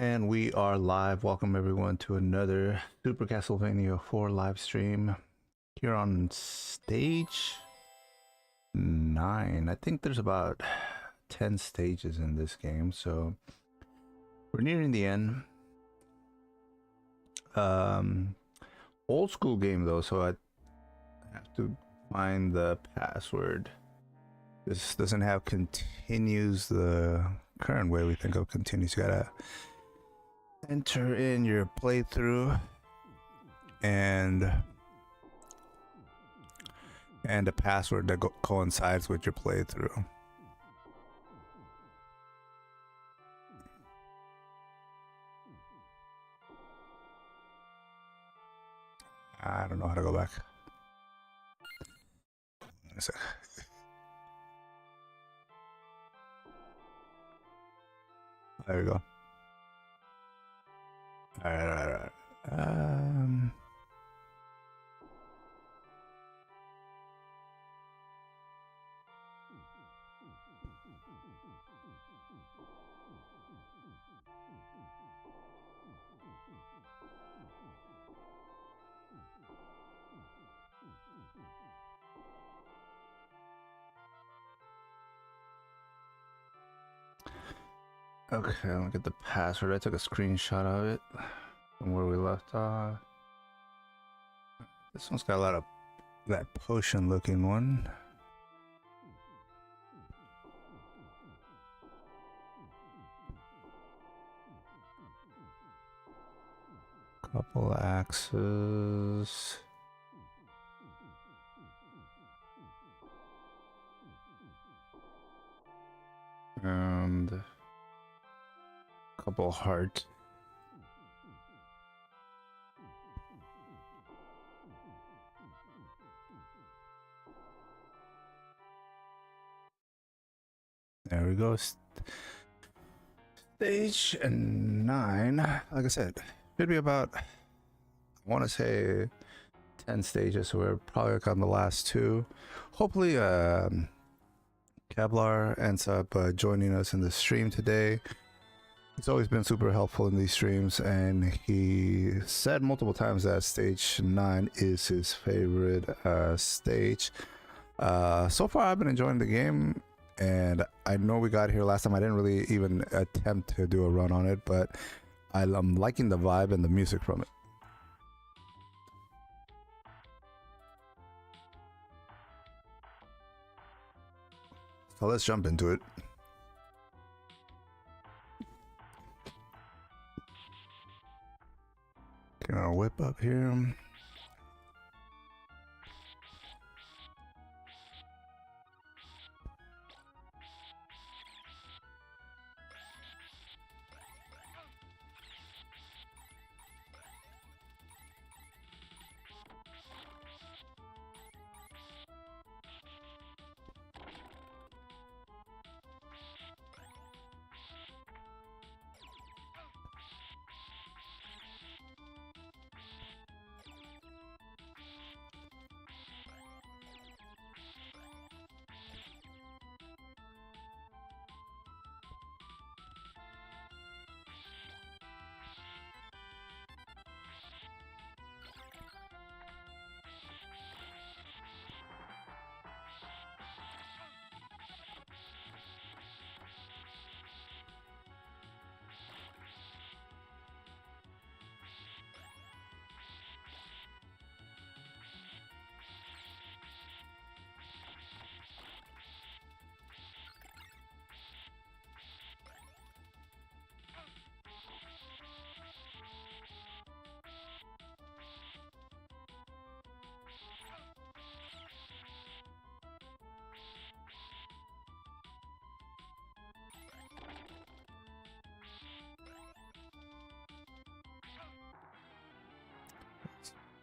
And we are live. Welcome everyone to another Super Castlevania 4 live stream here on stage 9. I think there's about 10 stages in this game, so we're nearing the end. Old school game though, so I have to find the password. This doesn't have continues the current way we think of continues. You gotta enter in your playthrough and a password that coincides with your playthrough. I don't know how to go back. There we go. All right. Okay, let me get the password. I took a screenshot of it from where we left off. This one's got a lot of that potion looking one. Couple axes. And a couple hearts. There we go. Stage 9. Like I said, should be about, I want to say 10 stages, so we're probably on the last 2. Hopefully, Kevlar ends up joining us in the stream today. He's always been super helpful in these streams, and he said multiple times that stage 9 is his favorite stage. So far, I've been enjoying the game, and I know we got here last time. I didn't really even attempt to do a run on it, but I'm liking the vibe and the music from it. So let's jump into it. Get our whip up here.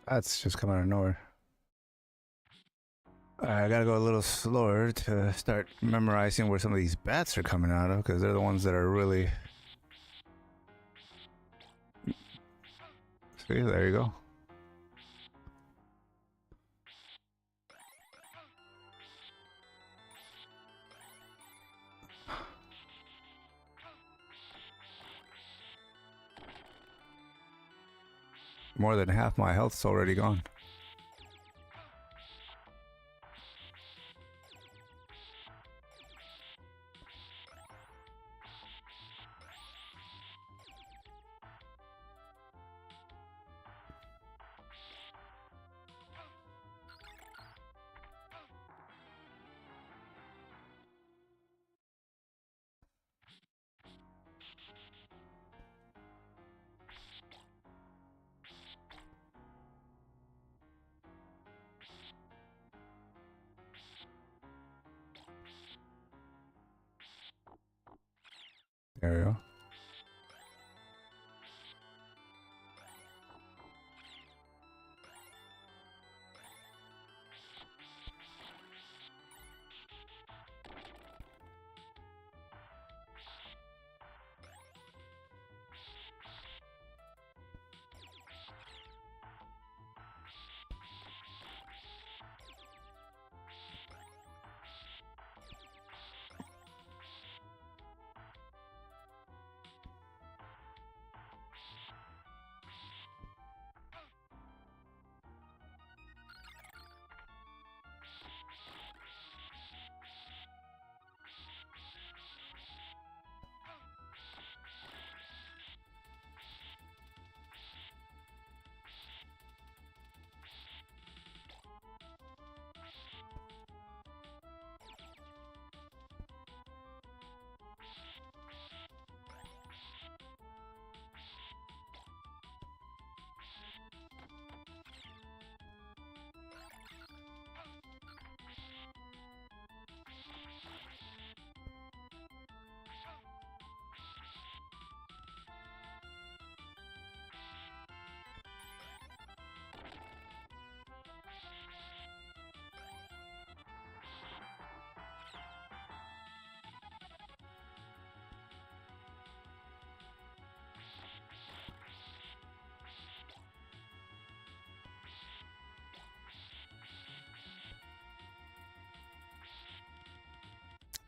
That's just coming out of nowhere. I gotta go a little slower to start memorizing where some of these bats are coming out of, because they're the ones that are really... See, there you go. More than half my health's already gone. There we go.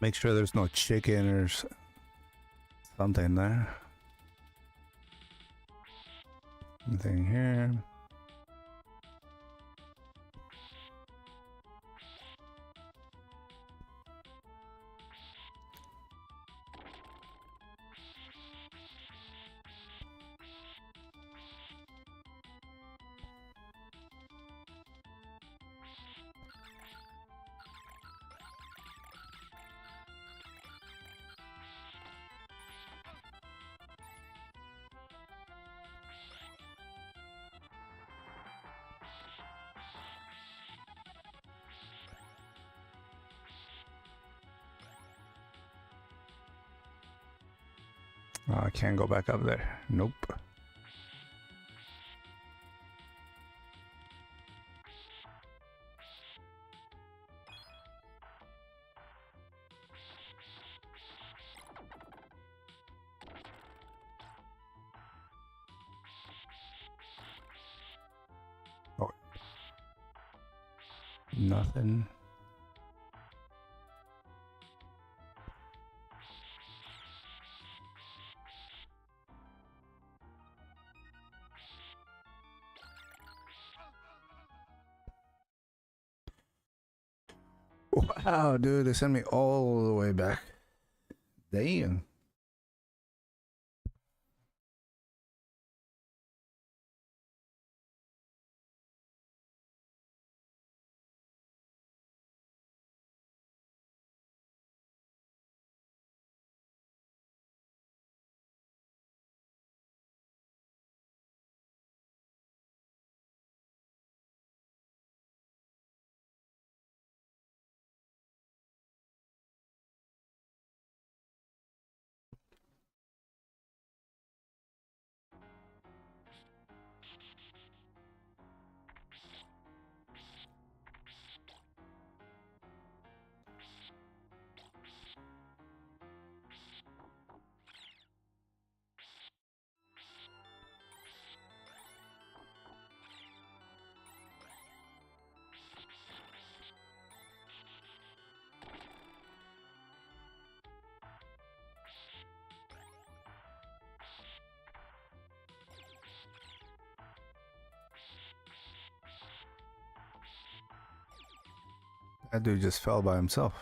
Make sure there's no chicken or something there. Anything here? I can't go back up there. Nope. Oh. Nothing. Wow, dude, they sent me all the way back. Damn. That dude just fell by himself.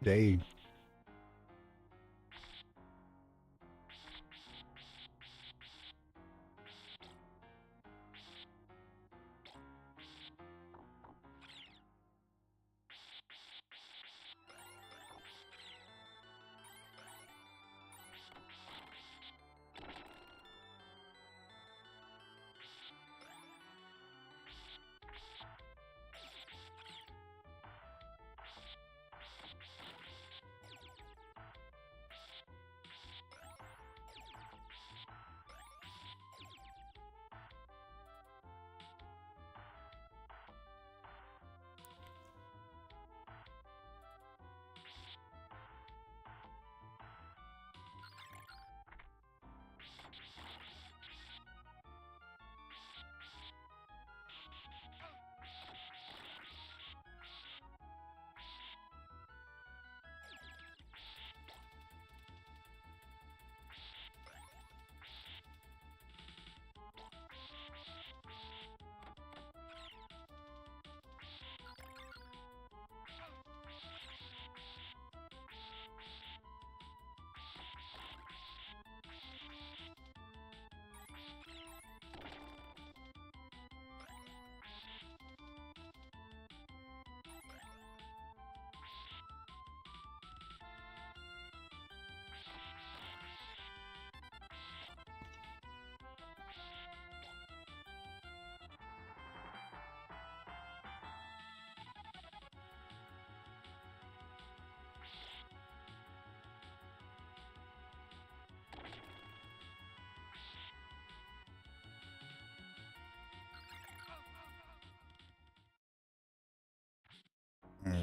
Dang.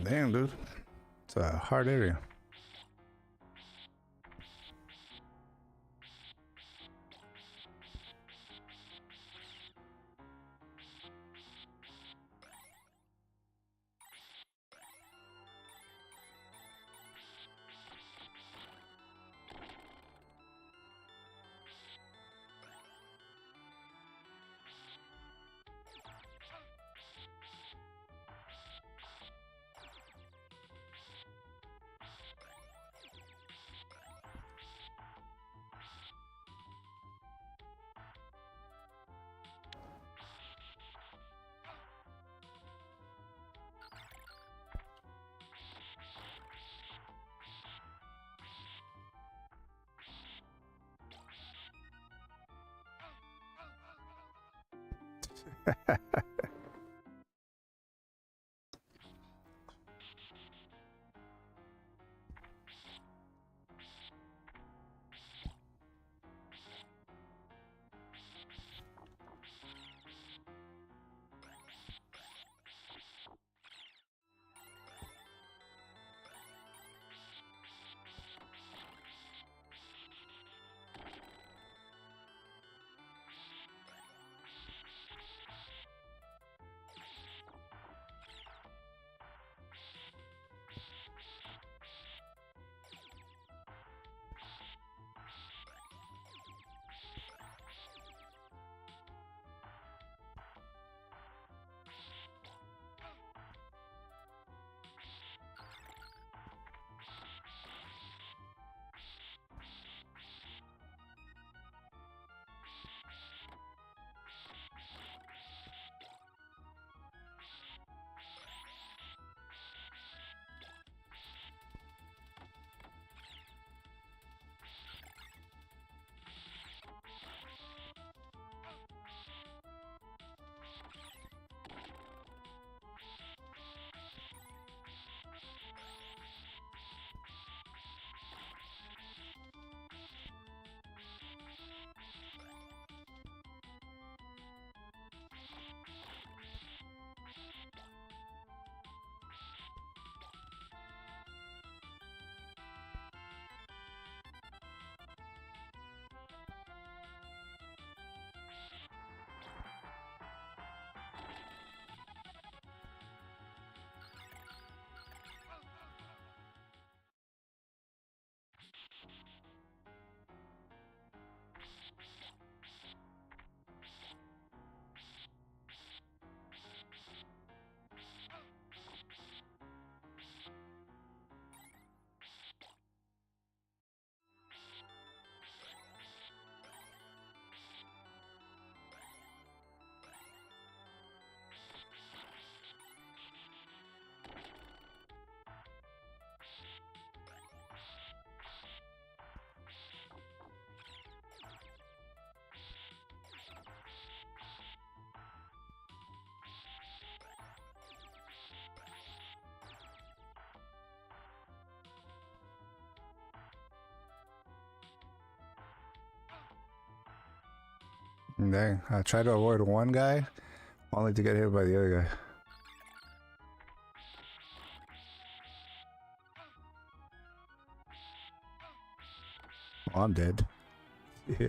Damn, dude. It's a hard area. Dang, I tried to avoid one guy, only to get hit by the other guy. Oh, I'm dead. Yeah.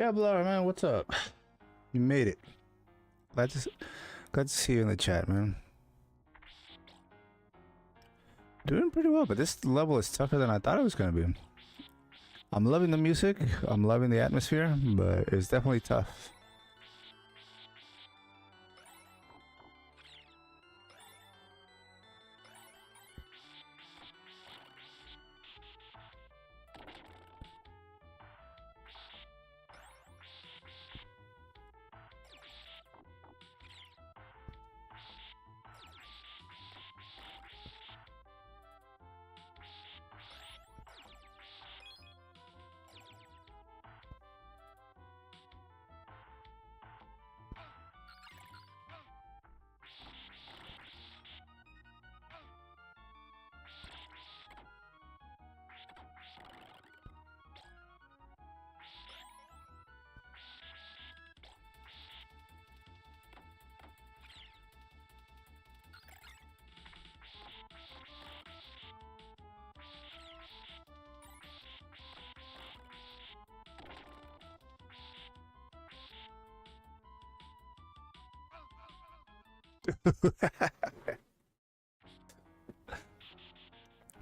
Yeah, Blur, man, what's up? You made it. Glad to see you in the chat, man. Doing pretty well, but this level is tougher than I thought it was gonna be. I'm loving the music, I'm loving the atmosphere, but it's definitely tough.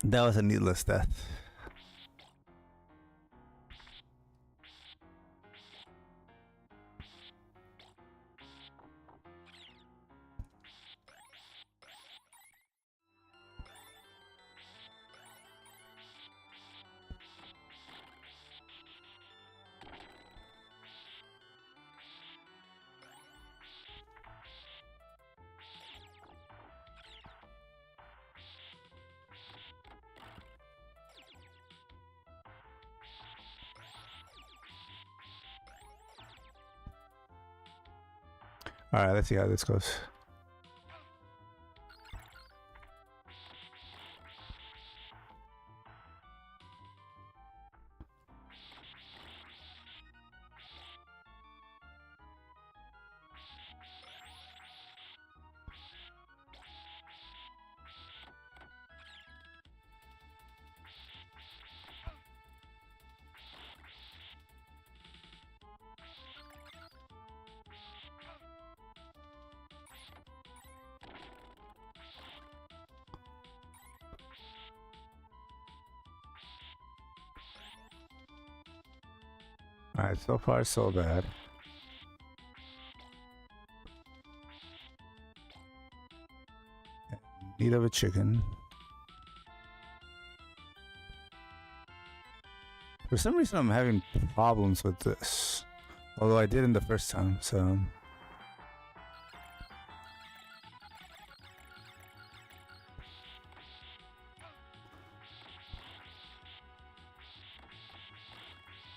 That was a needless death. Alright, let's see how this goes. Alright, so far so bad. Need of a chicken. For some reason I'm having problems with this. Although I did in the first time, so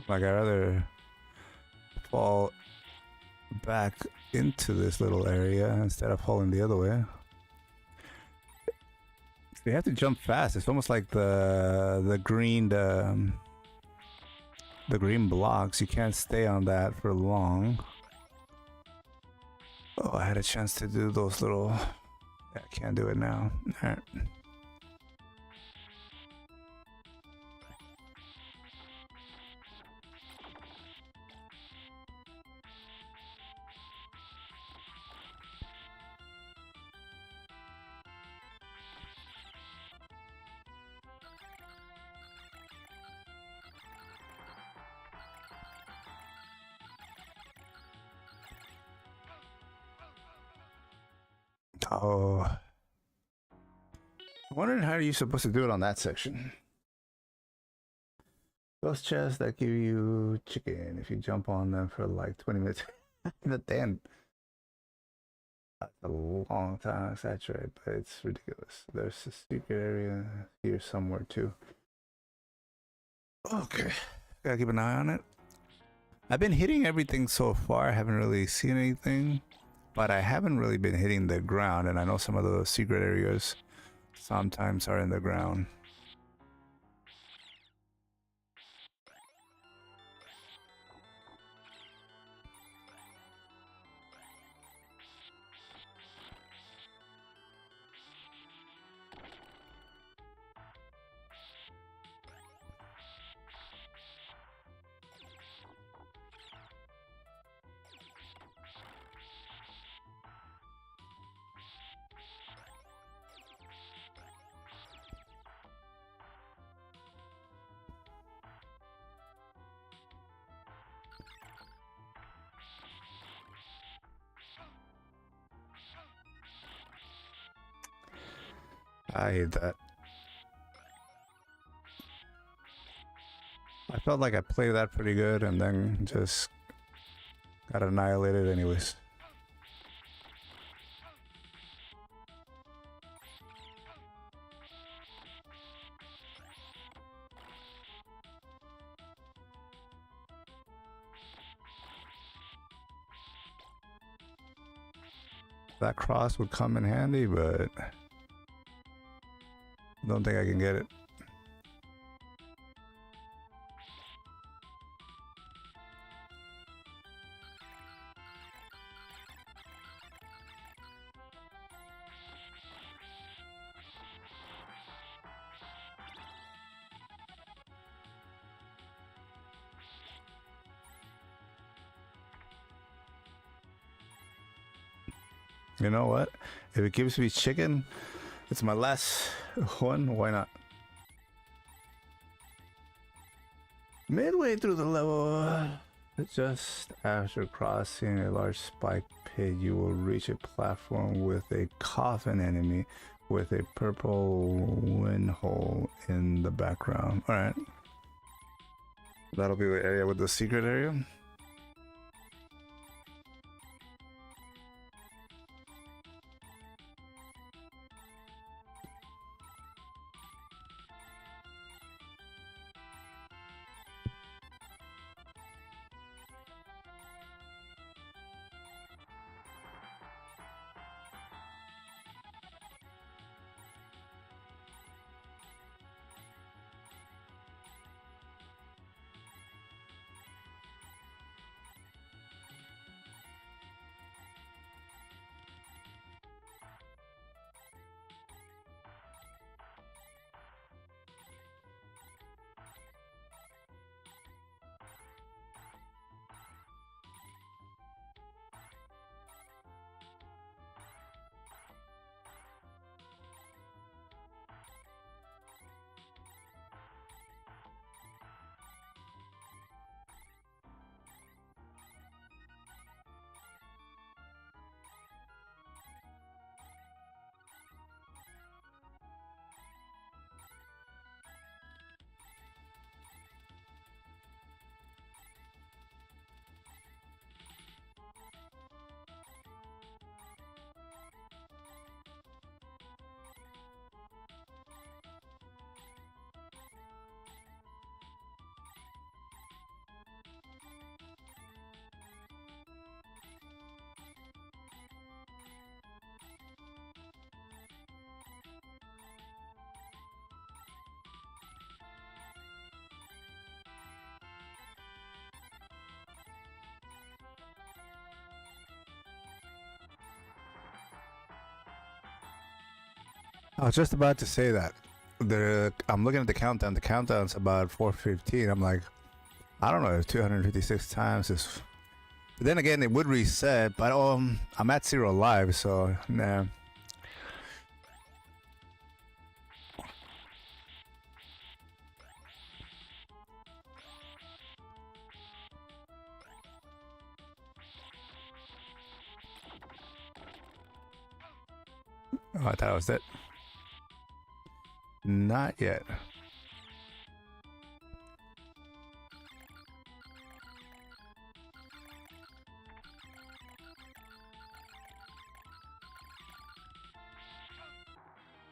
Like I'd rather fall back into this little area instead of falling the other way. They have to jump fast. It's almost like the green blocks. You can't stay on that for long. Oh, I had a chance to do those little. Yeah, I can't do it now. All right. Oh, I wondered how you're supposed to do it on that section. Those chests that give you chicken if you jump on them for like 20 minutes. But then that's a long time to saturate, but it's ridiculous. There's a secret area here somewhere too. Okay, gotta keep an eye on it. I've been hitting everything so far. I haven't really seen anything, but I haven't really been hitting the ground, and I know some of the secret areas sometimes are in the ground. I hate that. I felt like I played that pretty good and then just got annihilated anyways. That cross would come in handy, but I don't think I can get it. You know what? If it gives me chicken, it's my last one. Why not? Midway through the level, just after crossing a large spike pit, you will reach a platform with a coffin enemy with a purple wind hole in the background. All right. That'll be the area with the secret area. I was just about to say that. I'm looking at the countdown. The countdown's about 4:15. I'm like, I don't know if 256 times is. But then again, it would reset. But I'm at 0 live, so nah. Oh, I thought it was it. Not yet.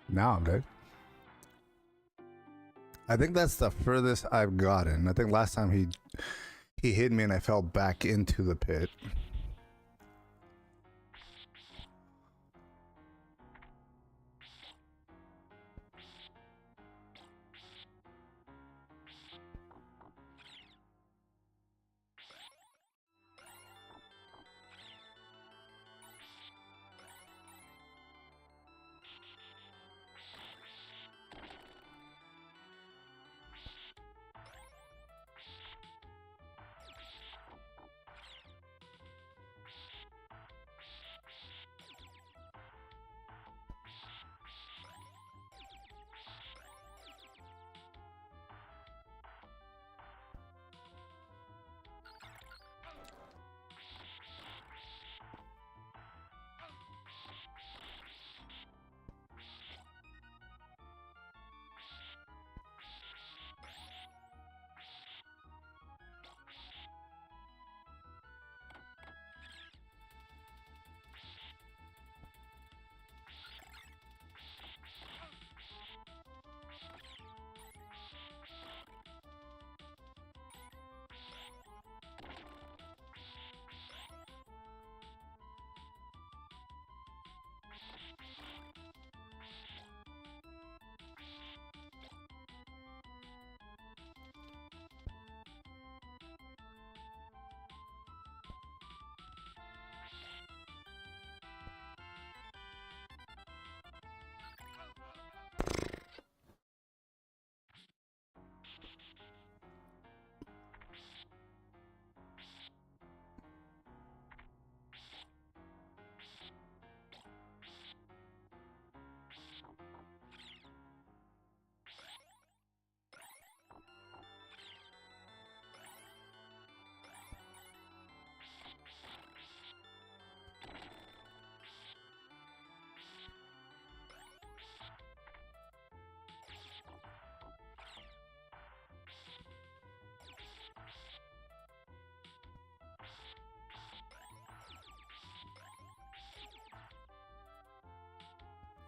Now I'm dead. I think that's the furthest I've gotten. I think last time he hit me and I fell back into the pit.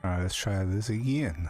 All right, let's try this again.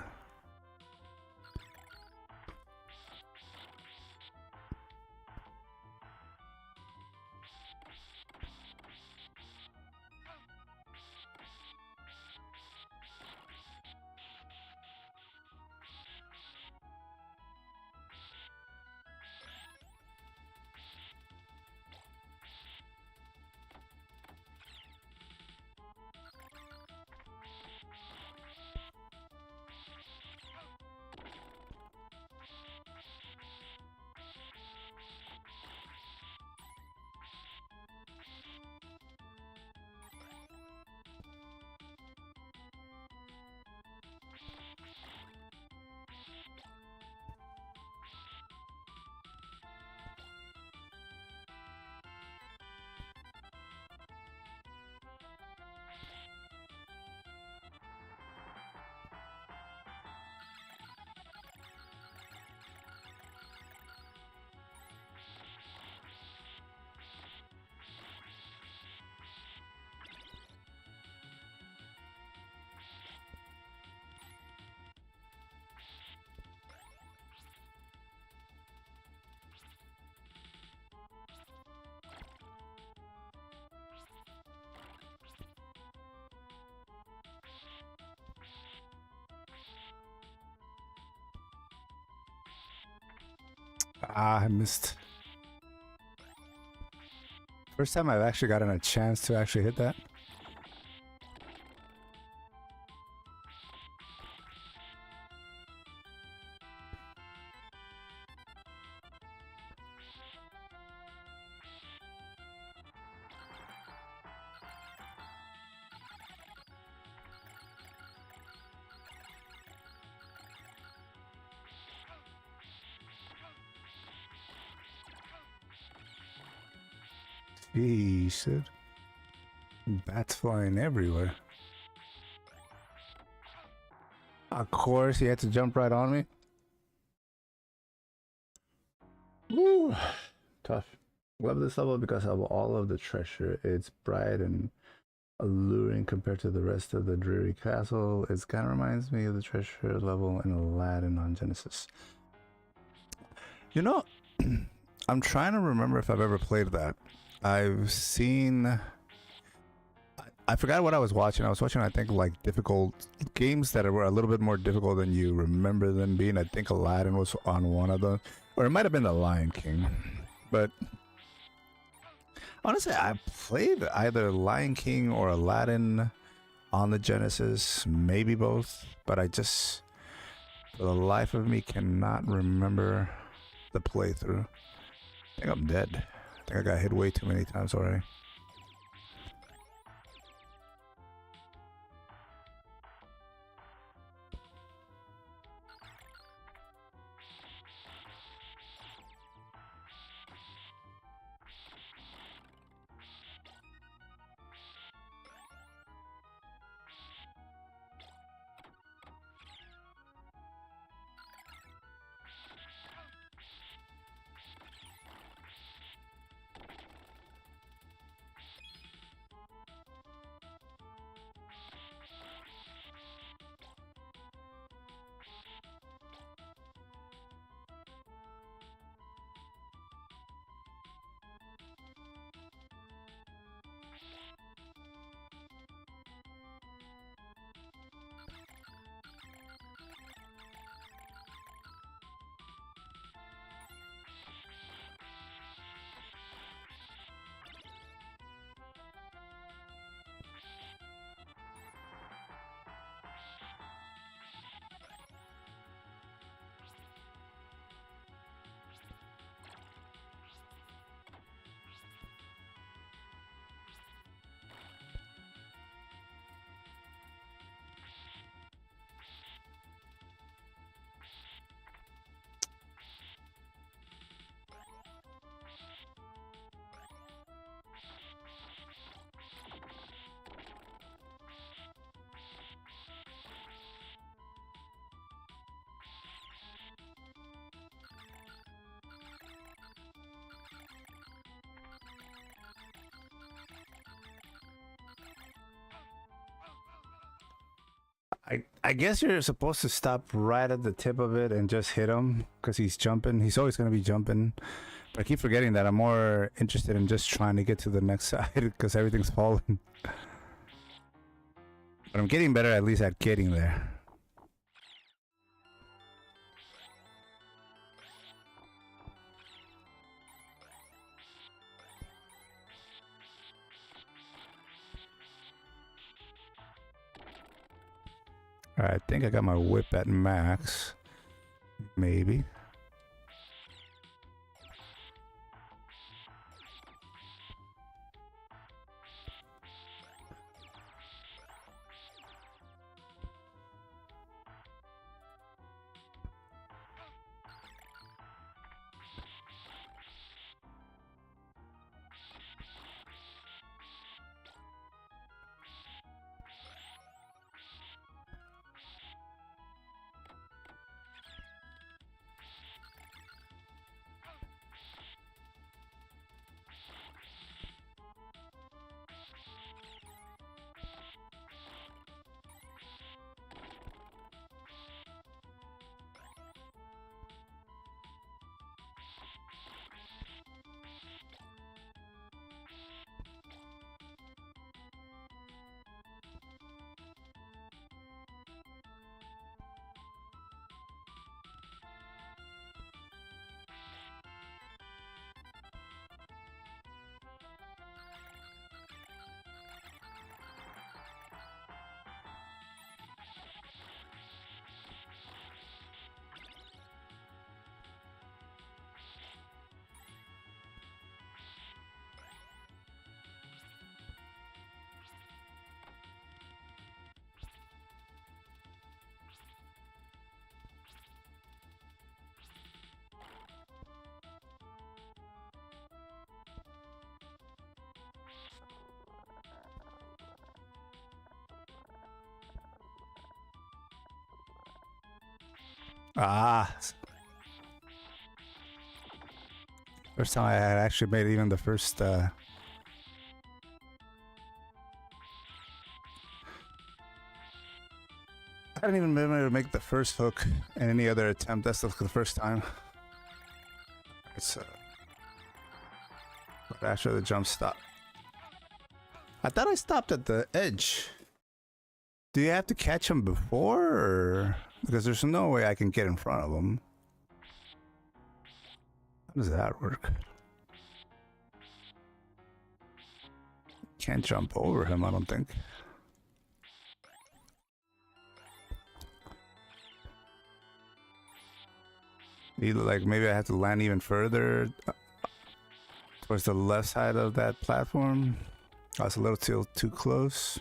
Ah, I missed. First time I've actually gotten a chance to actually hit that. Jeez, dude. Bats flying everywhere. Of course, he had to jump right on me. Woo! Tough. Love this level because of all of the treasure. It's bright and alluring compared to the rest of the dreary castle. It kind of reminds me of the treasure level in Aladdin on Genesis. You know, I'm trying to remember if I've ever played that. I've seen... I forgot what I was watching. I was watching, I think, like difficult games that were a little bit more difficult than you remember them being. I think Aladdin was on one of them, or it might have been The Lion King. But honestly, I played either Lion King or Aladdin on the Genesis, maybe both. But I just, for the life of me, cannot remember the playthrough. I think I'm dead. I think I got hit way too many times already. I guess you're supposed to stop right at the tip of it and just hit him because he's jumping. He's always going to be jumping. But I keep forgetting that I'm more interested in just trying to get to the next side because everything's falling. But I'm getting better at least at getting there. Alright, I think I got my whip at max. Maybe. Ah, first time I had actually made even the first. I didn't even remember to make the first hook in any other attempt. That's the first time. It's after the jump stop. I thought I stopped at the edge. Do you have to catch him before, or because there's no way I can get in front of him? How does that work? Can't jump over him, I don't think. Either like maybe I have to land even further towards the left side of that platform. I was a little too close.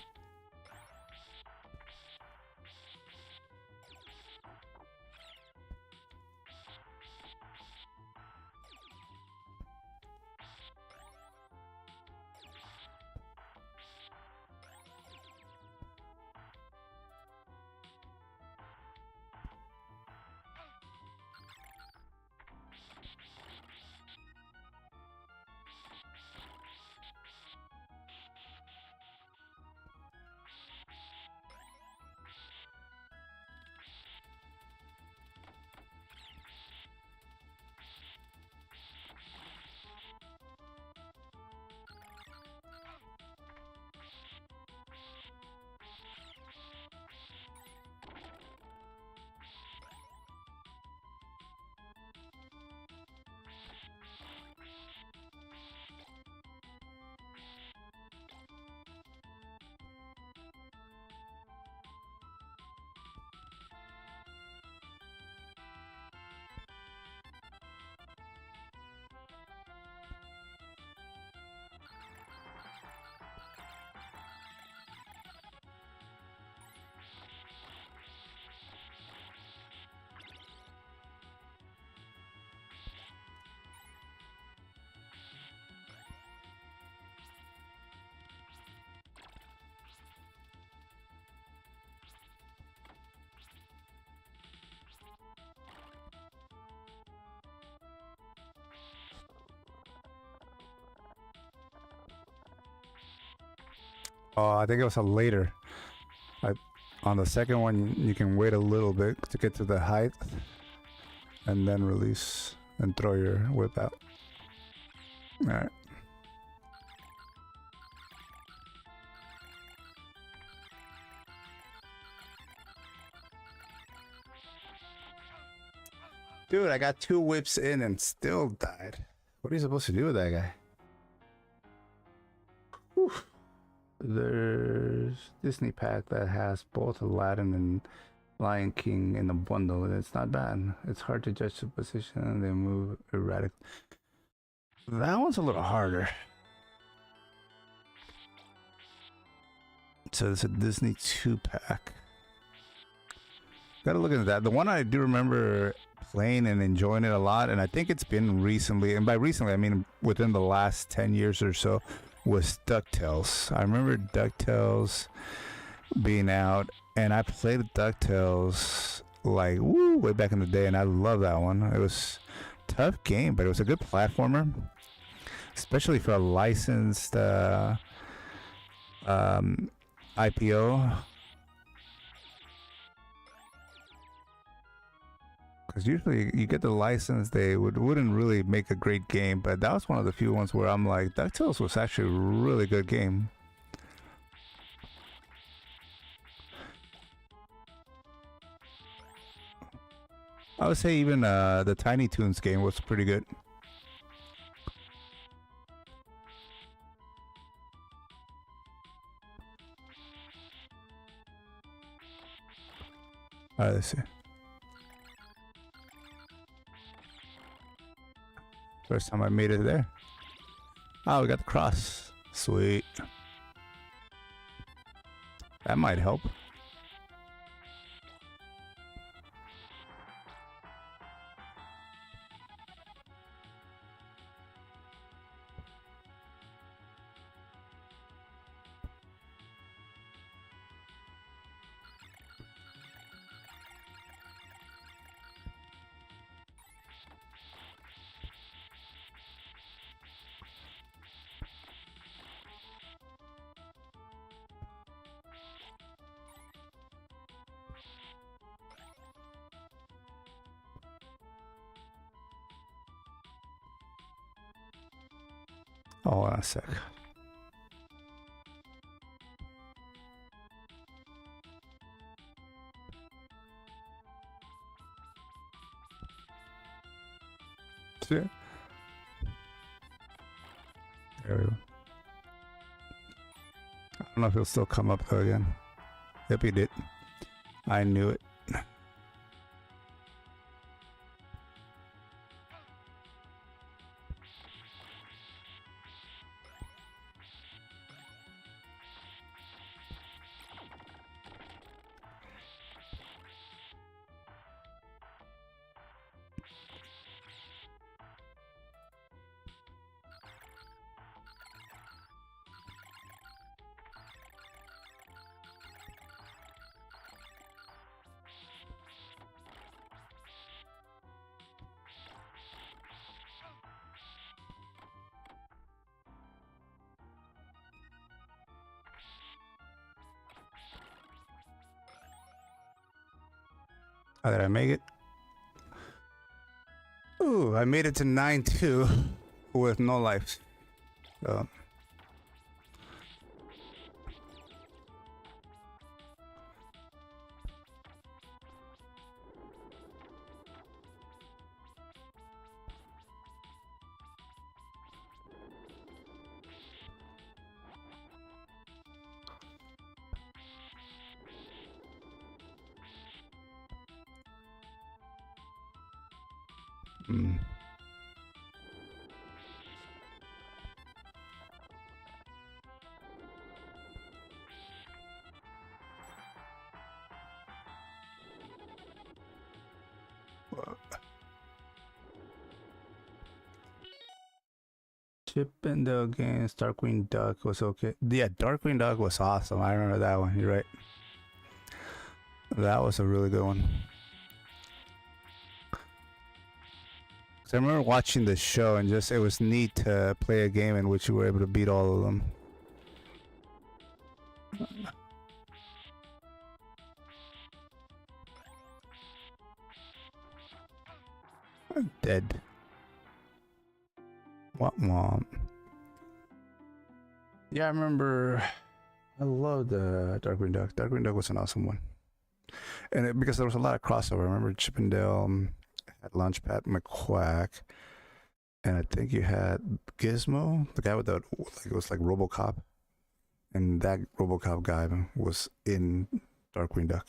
Oh, I think it was a later. On the second one, you can wait a little bit to get to the height, and then release and throw your whip out. All right. Dude, I got 2 whips in and still died. What are you supposed to do with that guy? Whew. There's Disney pack that has both Aladdin and Lion King in the bundle, and it's not bad. It's hard to judge the position and they move erratic. That one's a little harder. So it's a Disney 2-pack. Gotta look into that. The one I do remember playing and enjoying it a lot, and I think it's been recently, and by recently I mean within the last 10 years or so, was DuckTales. I remember DuckTales being out, and I played DuckTales like way back in the day, and I love that one. It was a tough game, but it was a good platformer, especially for a licensed IPO. Because usually you get the license, they wouldn't really make a great game, but that was one of the few ones where I'm like, DuckTales was actually a really good game. I would say even the Tiny Toons game was pretty good. Alright, let's see. First time I made it there. Oh, we got the cross. Sweet. That might help. Oh, hold on a sec. See? There we go. I don't know if he'll still come up though again. Yep, he did. I knew it. How did I make it? Ooh, I made it to 9-2 with no life. Mm. Chippendale against Darkwing Duck was okay. Yeah, Darkwing Duck was awesome. I remember that one. You're right. That was a really good one. I remember watching the show and just it was neat to play a game in which you were able to beat all of them. I'm dead. Womp. Yeah, I remember. I loved Darkwing Duck. Darkwing Duck was an awesome one, and because there was a lot of crossover. I remember Chippendale had Launchpad McQuack, and I think you had Gizmo, the guy with the like it was like RoboCop, and that RoboCop guy was in Darkwing Duck.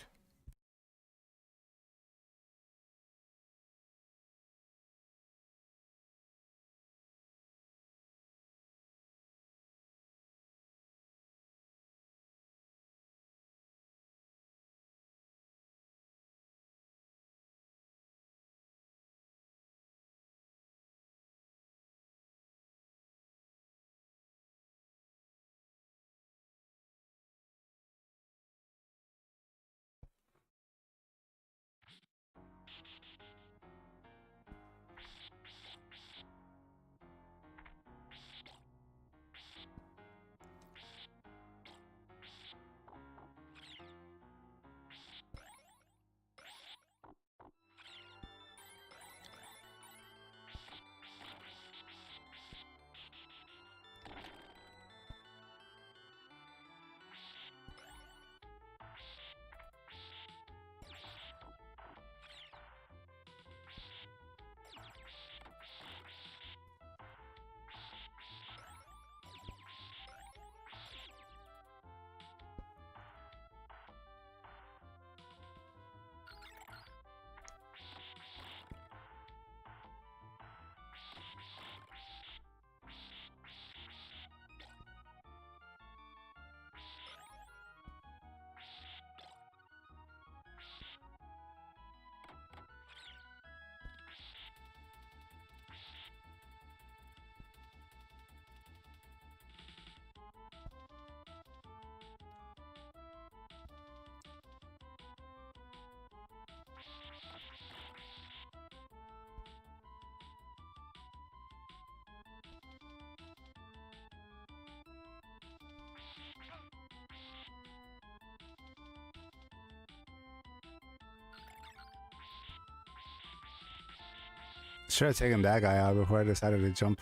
Should have taken that guy out before I decided to jump.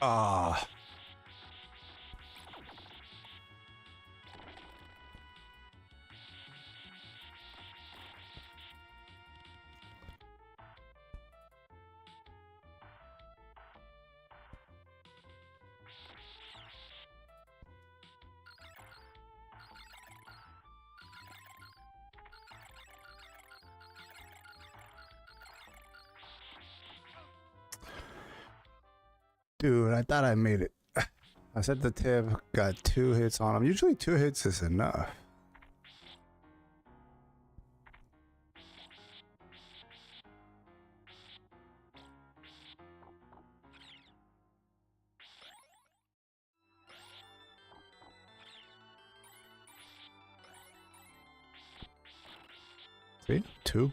Ah. Dude, I thought I made it. I set the tip, got 2 hits on him. Usually 2 hits is enough. See? 2.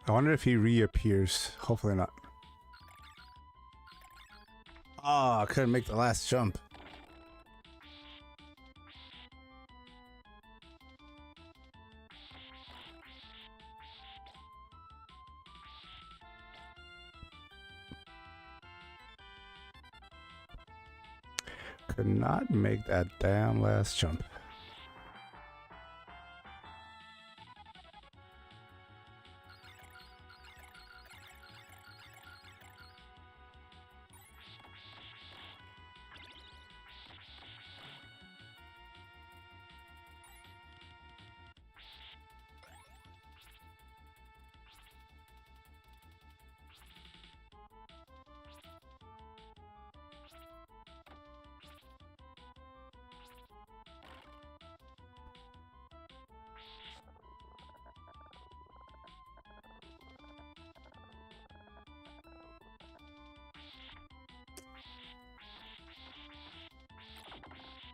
I wonder if he reappears. Hopefully not. Oh, I couldn't make the last jump. Could not make that damn last jump.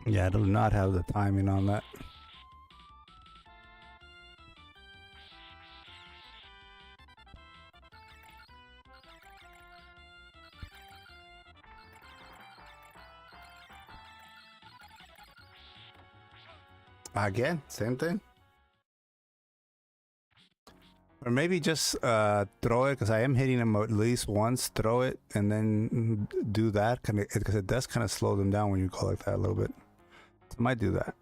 Yeah, I do not have the timing on that. Again, same thing. Or maybe just throw it, because I am hitting him at least once. Throw it and then do that, because it does kind of slow them down when you go like that a little bit. So I might do that.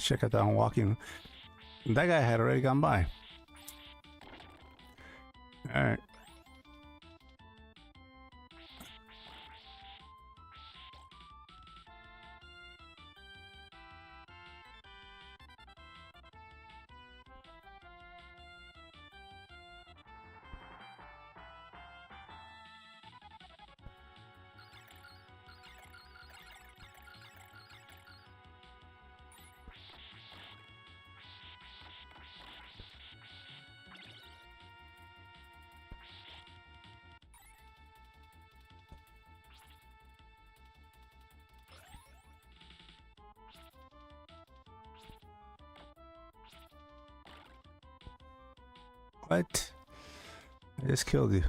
Check out that I'm walking. That guy had already gone by. All right. What? I just killed you.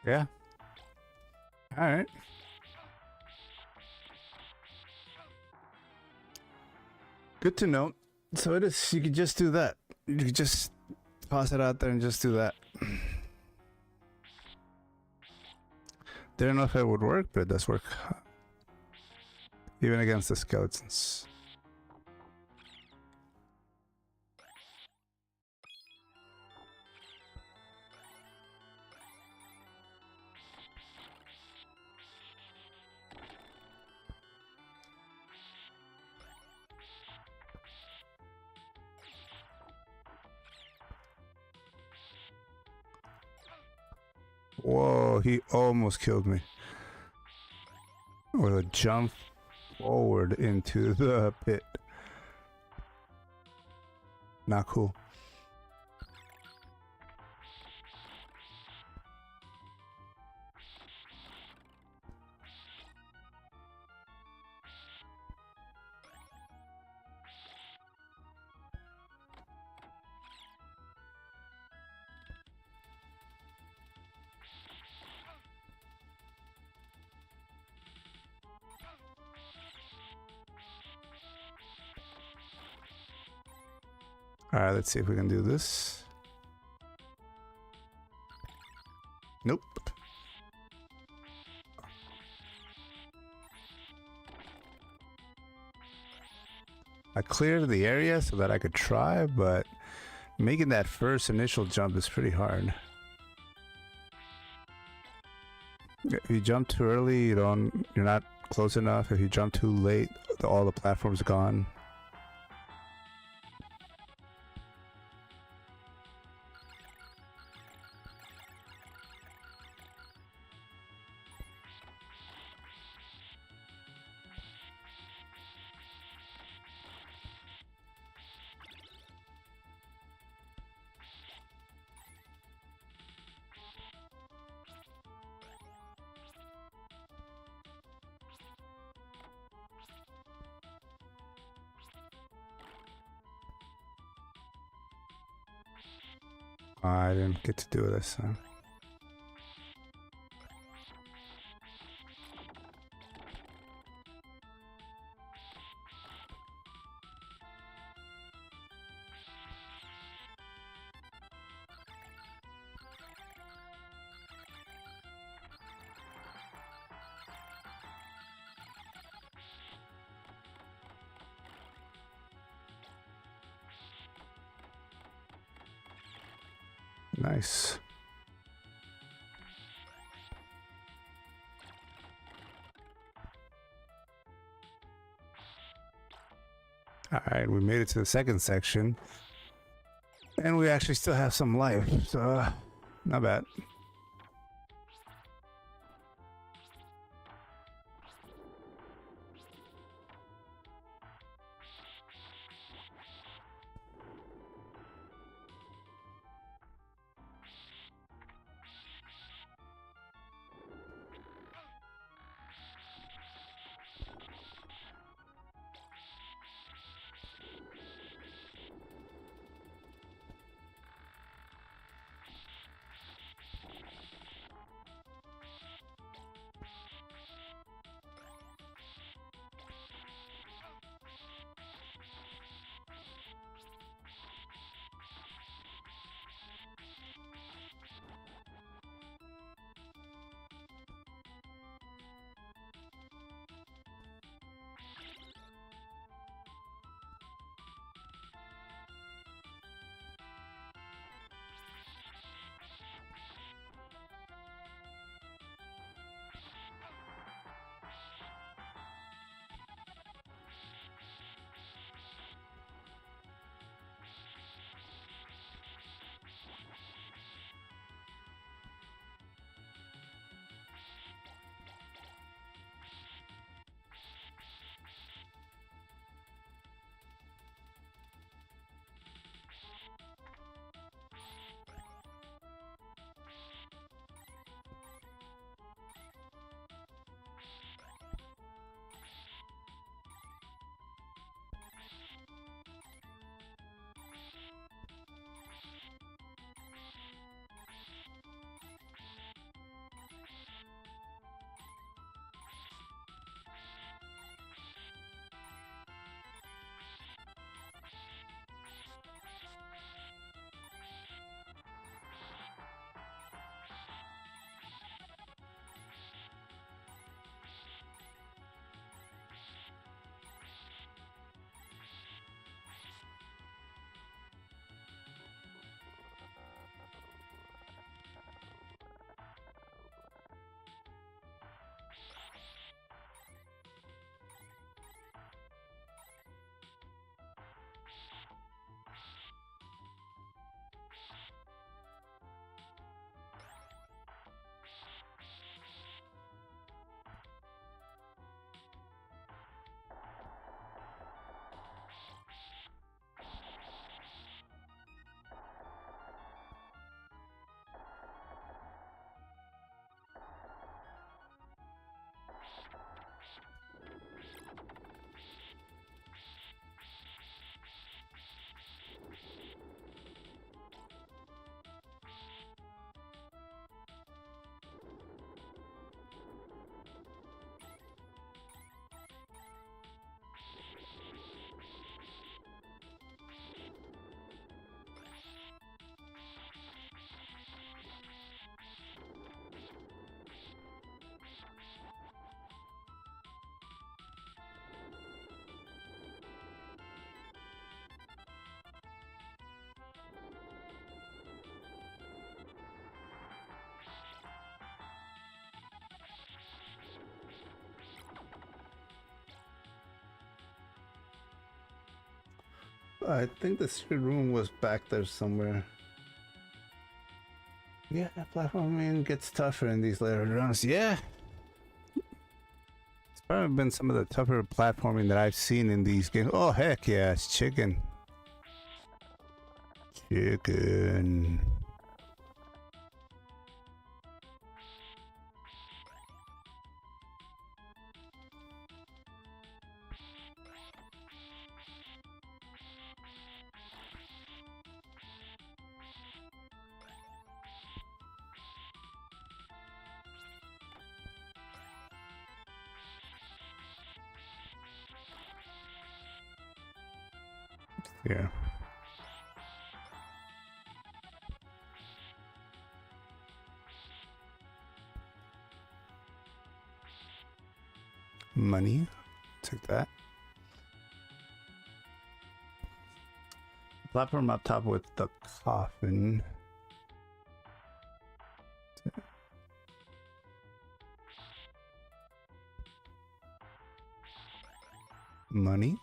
Yeah. All right. Good to know. So it is. You could just do that. You could just toss it out there and just do that. Didn't know if it would work, but it does work. Even against the skeletons. Whoa, he almost killed me. With a jump forward into the pit. Not cool. All right, let's see if we can do this. Nope. I cleared the area so that I could try, but making that first initial jump is pretty hard. If you jump too early, you're not close enough. If you jump too late, all the platforms are gone. I didn't get to do this. Huh? Nice. All right, we made it to the second section, and we actually still have some life, so not bad. I think the secret room was back there somewhere. Yeah, platforming gets tougher in these later runs. Yeah. It's probably been some of the tougher platforming that I've seen in these games. Oh, heck yeah, it's chicken. Chicken. Yeah. Money. Take that. Platform up top with the coffin. Money.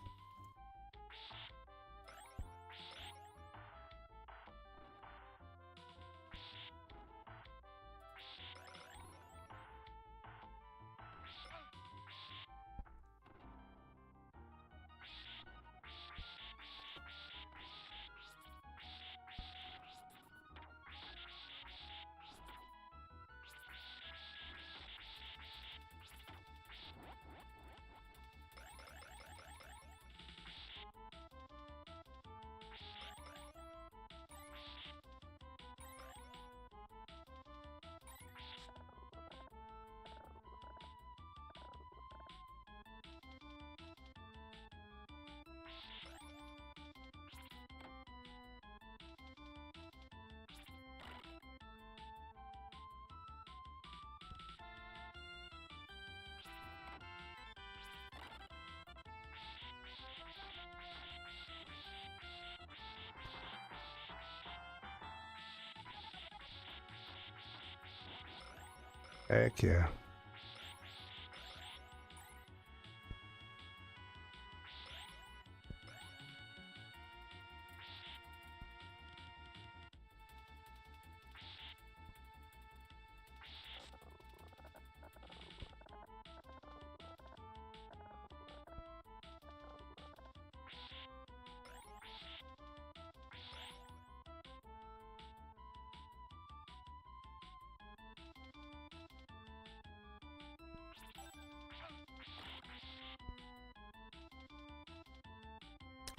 Heck yeah.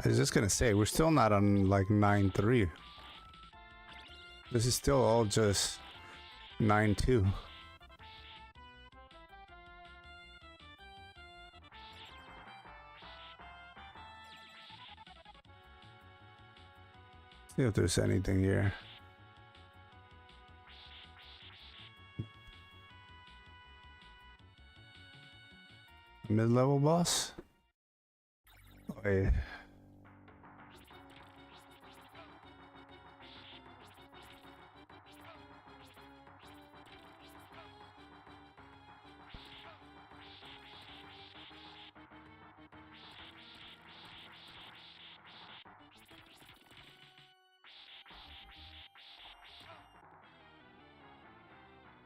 I was just gonna say, we're still not on like 9-3. This is still all just 9-2. See if there's anything here. Mid-level boss? Wait.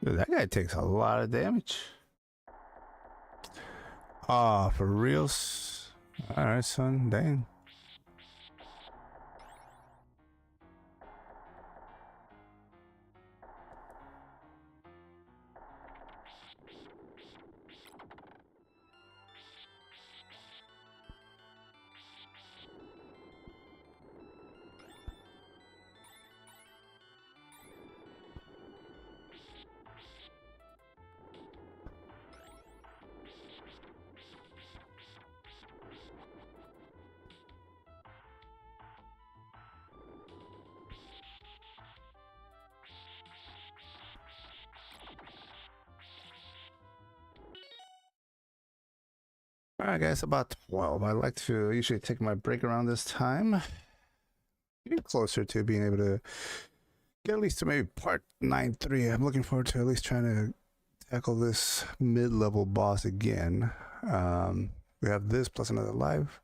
Dude, that guy takes a lot of damage. Ah, for reals? Alright, son. Dang. Alright guys, about 12. I like to usually take my break around this time. Getting closer to being able to get at least to maybe part 9-3. I'm looking forward to at least trying to tackle this mid-level boss again. We have this plus another life.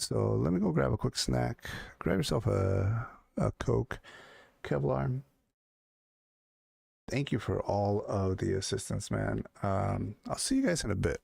So let me go grab a quick snack. Grab yourself a Coke. Kevlar, thank you for all of the assistance, man. I'll see you guys in a bit.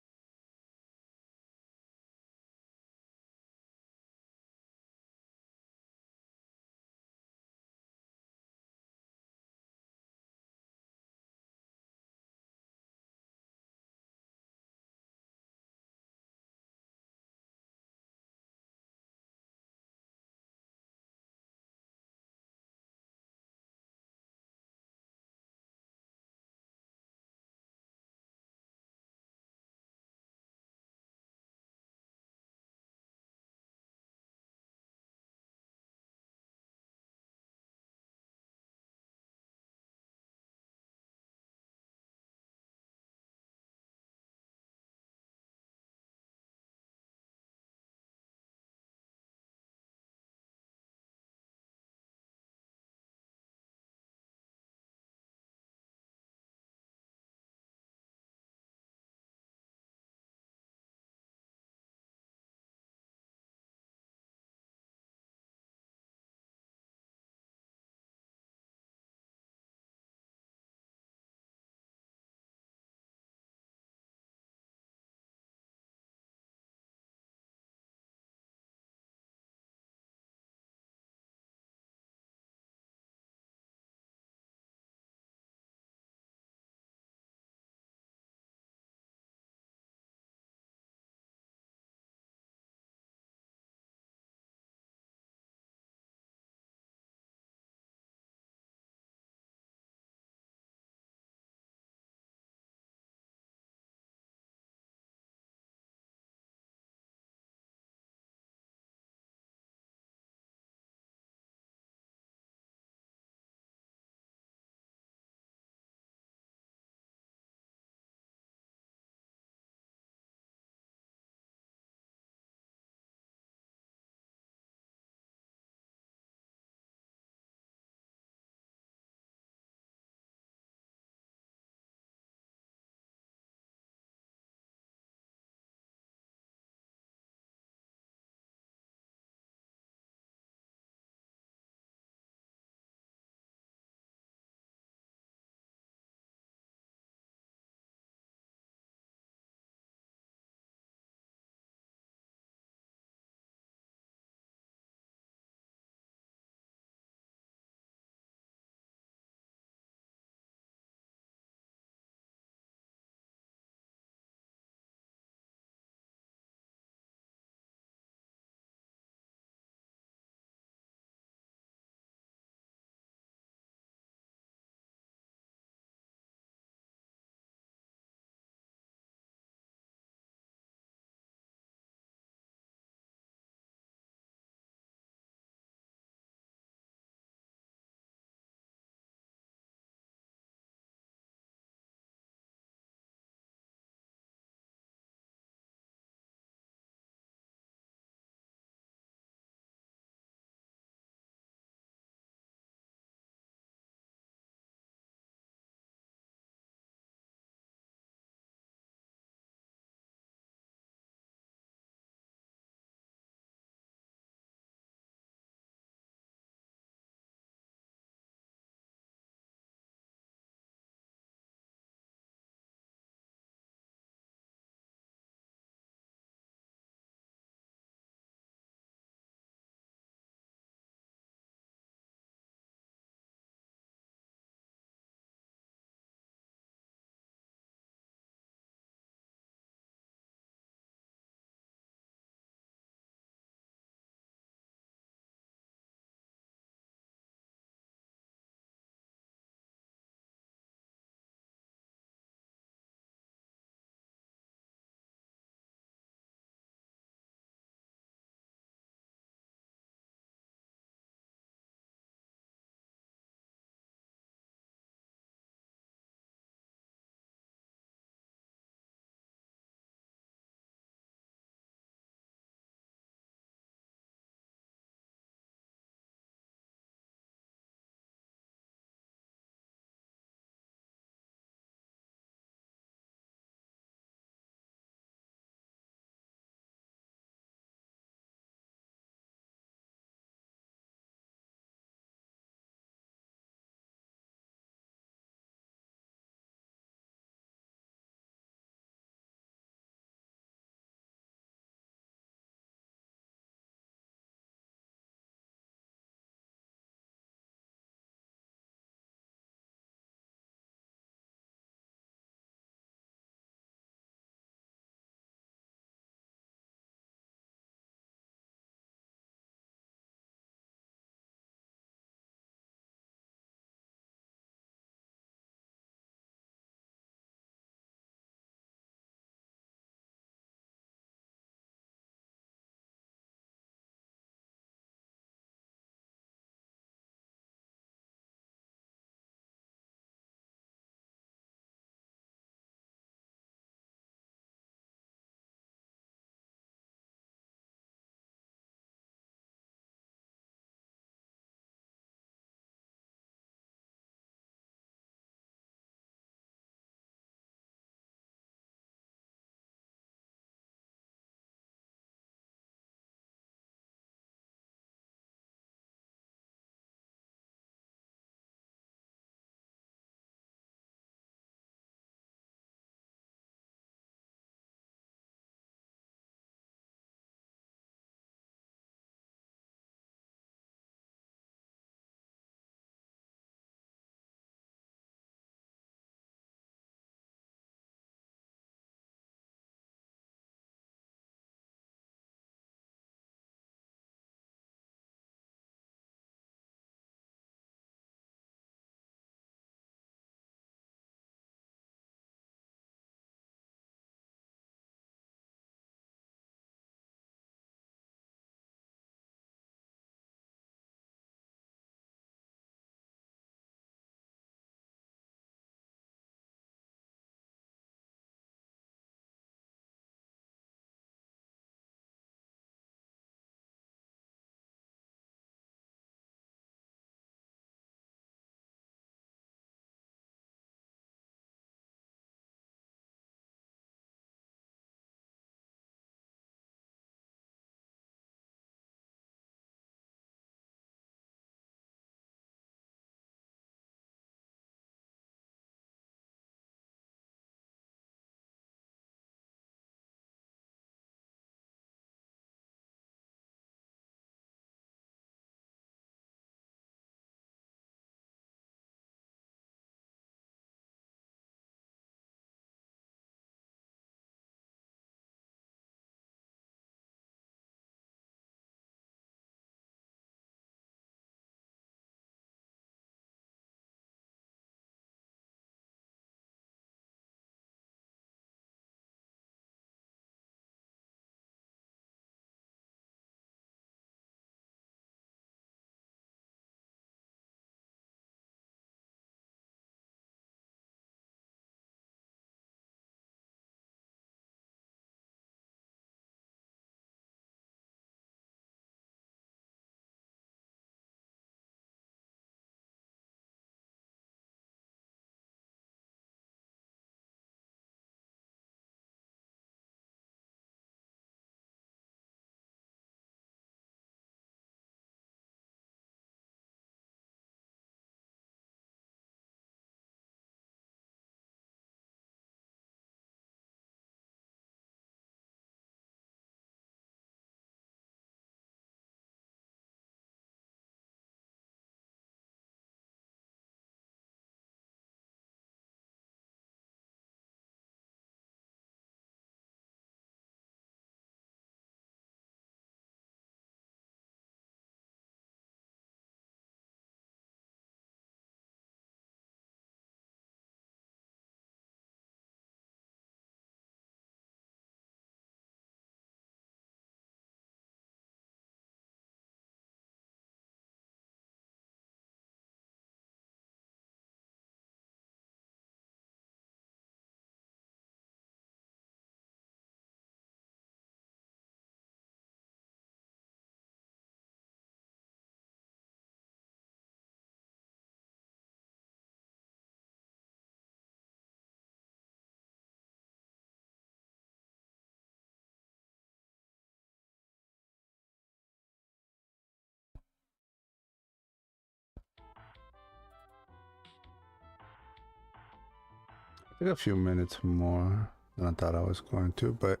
Took a few minutes more than I thought I was going to, but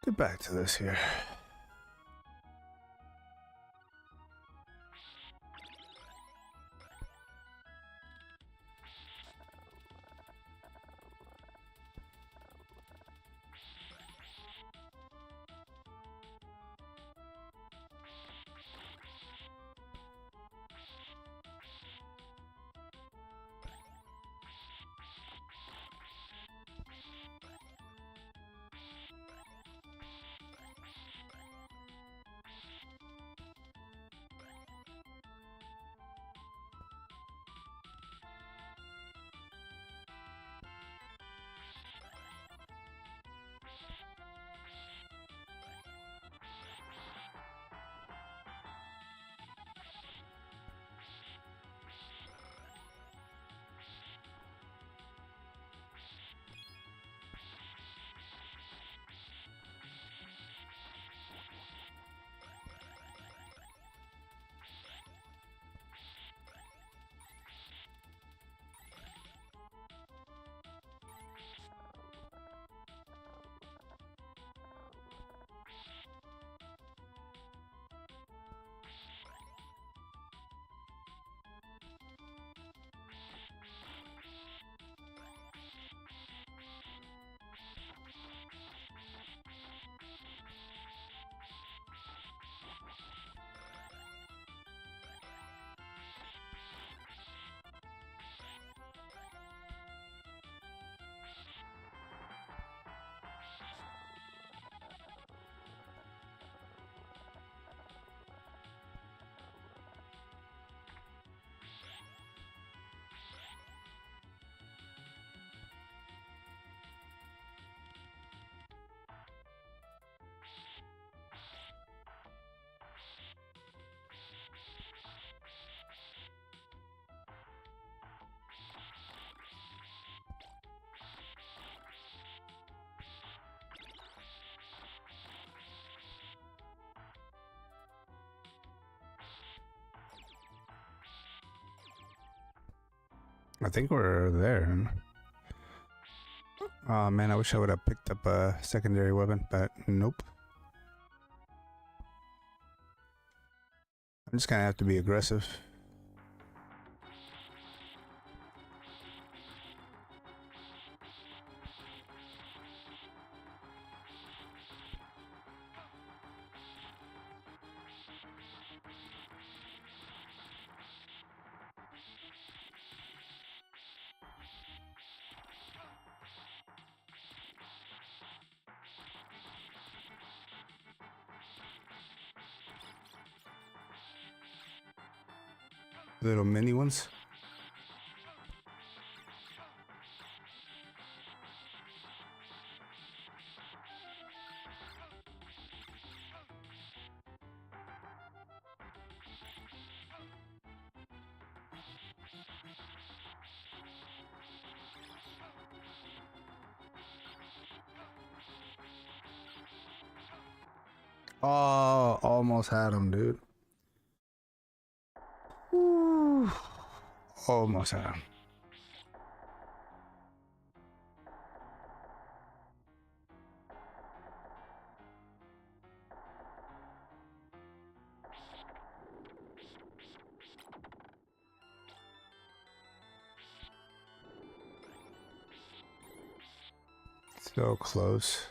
get back to this here. I think we're there. Oh man, I wish I would have picked up a secondary weapon, but nope. I'm just gonna have to be aggressive. Little mini ones. Oh, almost had him, dude. Woo. Almost had him. So close.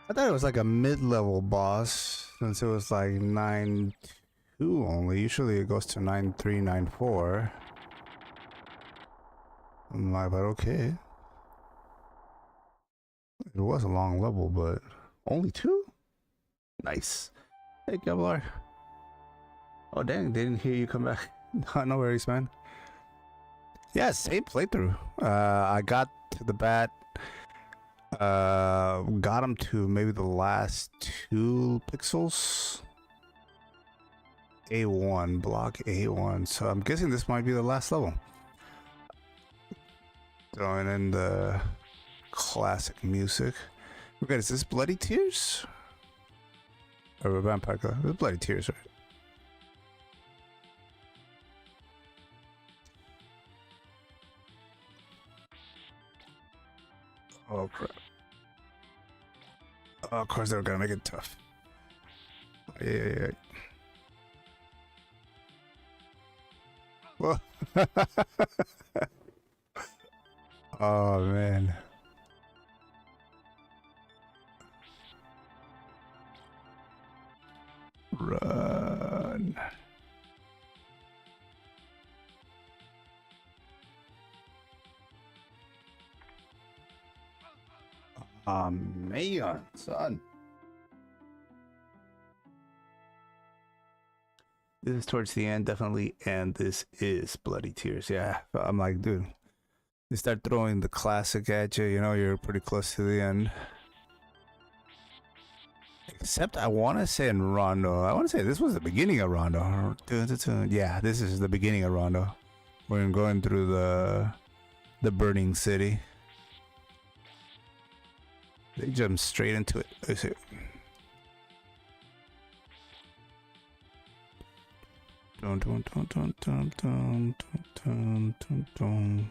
I thought it was like a mid-level boss since it was like 9-2 only. Usually it goes to 9-3, 9-4. I'm like, but okay. It was a long level, but only 2? Nice. Hey, Kevlar. Oh, dang, didn't hear you come back. No worries, man. Yeah, same playthrough. I got to the bat. Got him to maybe the last 2 pixels. A1, block A1. So I'm guessing this might be the last level. Throwing in the classic music. Okay, is this Bloody Tears? Or Vampire Killer? It's Bloody Tears, right? Oh crap. Oh, of course they were gonna make it tough. Yeah. Well, oh man. Run. Man, son. This is towards the end, definitely, and this is Bloody Tears. Yeah, I'm like, dude, you start throwing the classic at you, you know, you're pretty close to the end. Except I want to say in Rondo, I want to say this was the beginning of Rondo. Yeah, this is the beginning of Rondo. We're going through the burning city. They jump straight into it. Is it? Dun, dun, dun, dun, dun, dun, dun, dun, dun.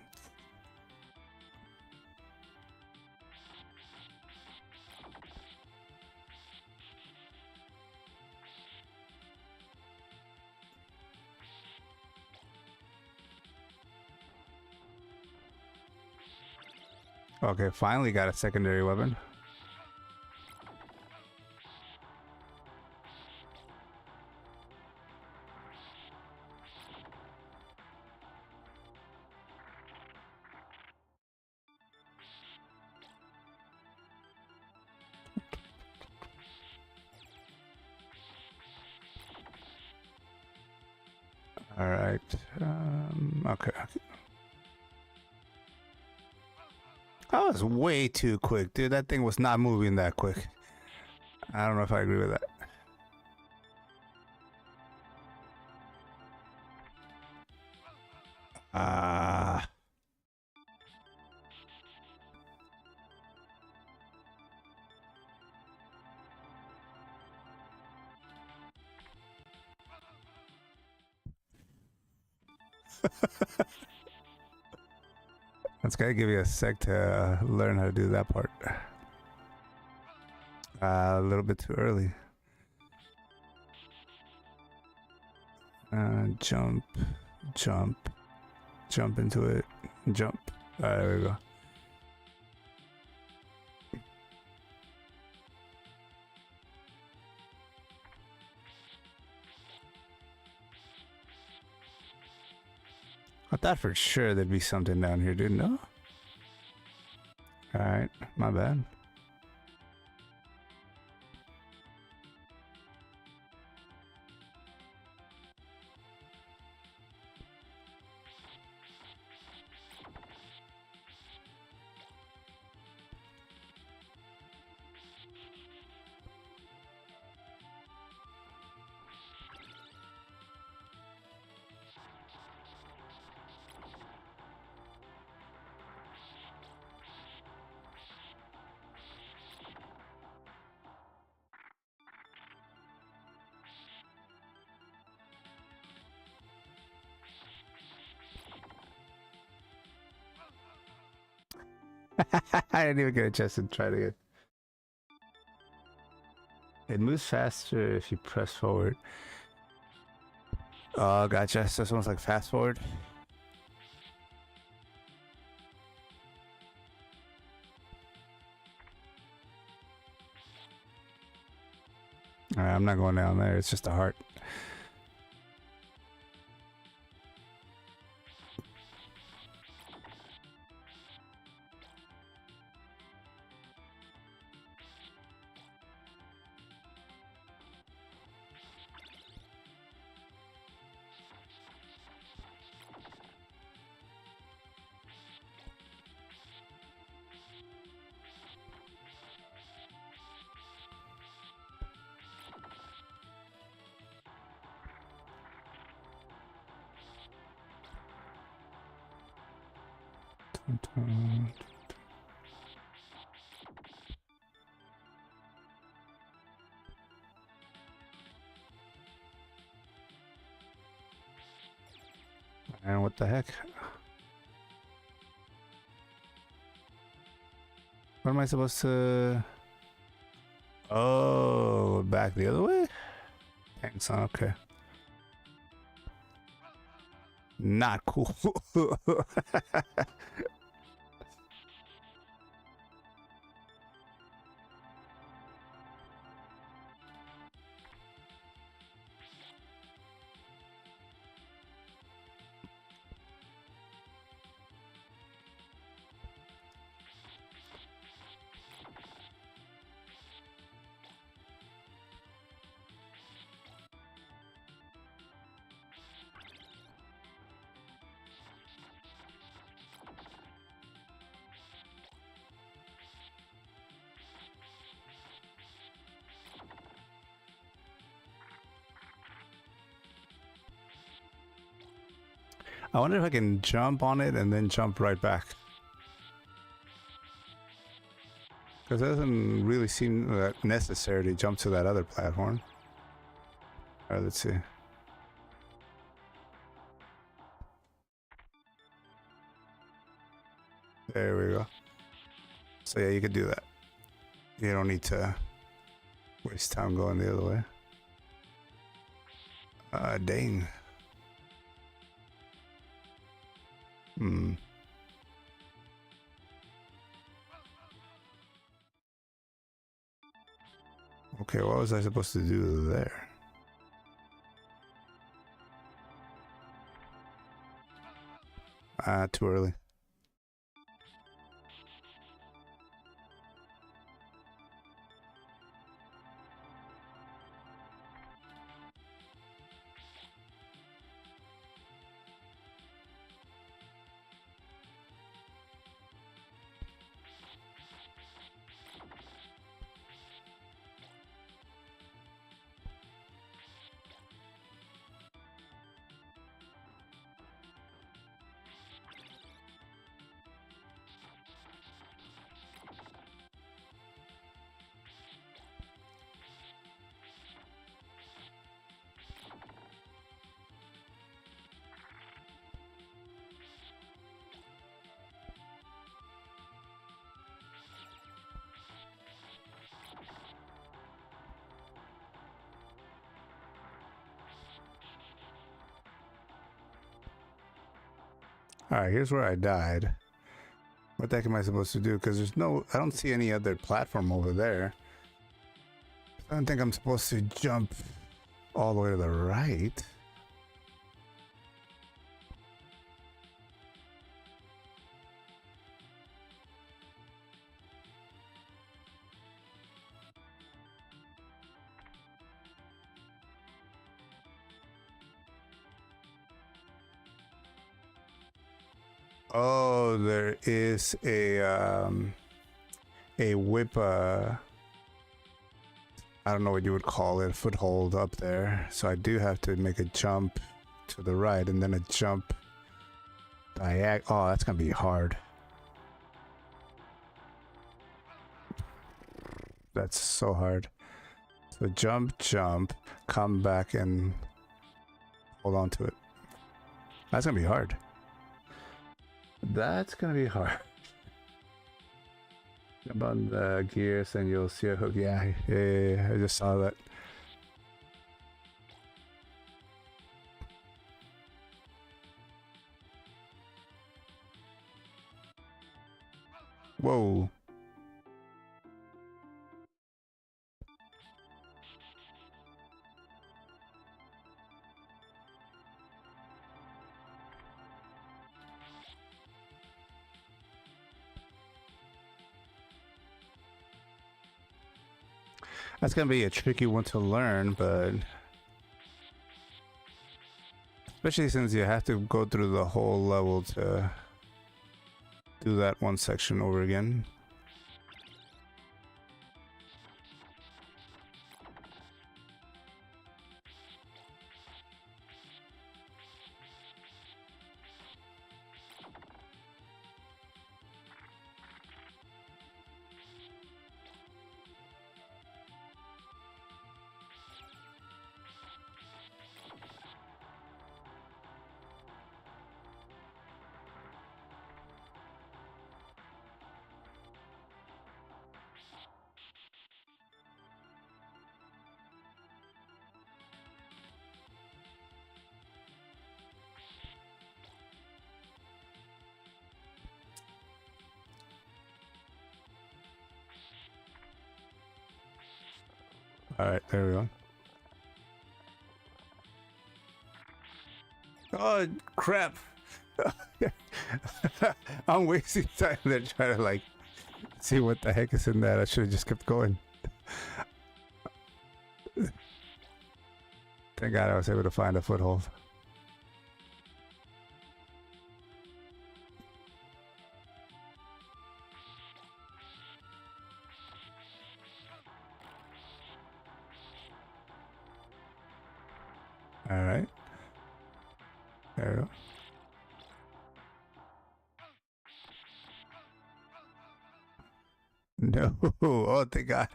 Okay, finally got a secondary weapon. All right. Okay. That was way too quick, dude. That thing was not moving that quick. I don't know if I agree with that. That's gotta give you a sec to learn how to do that part. A little bit too early. Jump, jump, jump into it, jump. Alright, there we go. I thought for sure there'd be something down here, dude. No? Alright, my bad. I didn't even get a chance to try it again. It moves faster if you press forward. Oh, gotcha. So it's almost like fast forward. I'm not going down there. It's just a heart. And what the heck? What am I supposed to... Oh, back the other way? Thanks, okay. Not cool. I wonder if I can jump on it and then jump right back. Because it doesn't really seem that necessary to jump to that other platform. Alright, let's see. There we go. So yeah, you could do that. You don't need to waste time going the other way. Dang. Okay, what was I supposed to do there? Too early. Alright, here's where I died. What the heck am I supposed to do? Because there's no... I don't see any other platform over there. I don't think I'm supposed to jump all the way to the right. Oh, there is a whip, I don't know what you would call it, foothold up there. So I do have to make a jump to the right and then a jump diag. Oh, that's gonna be hard. That's so hard. So jump, jump, come back and hold on to it. That's gonna be hard. That's gonna be hard. Jump on the gears and you'll see a hook. Yeah, I just saw that. Whoa. That's gonna be a tricky one to learn, but especially since you have to go through the whole level to do that one section over again. All right, there we go. Oh crap! I'm wasting time there trying to like see what the heck is in that. I should have just kept going. Thank God I was able to find a foothold. All right. There we go. No. Oh, thank God.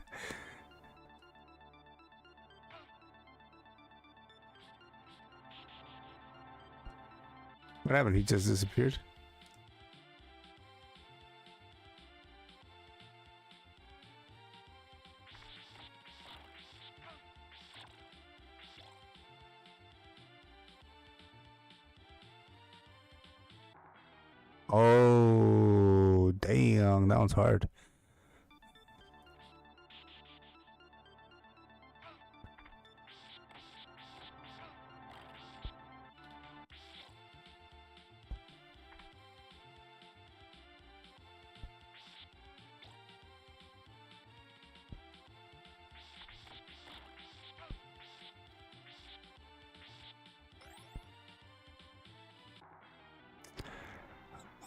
What happened? He just disappeared? Oh, damn. That one's hard.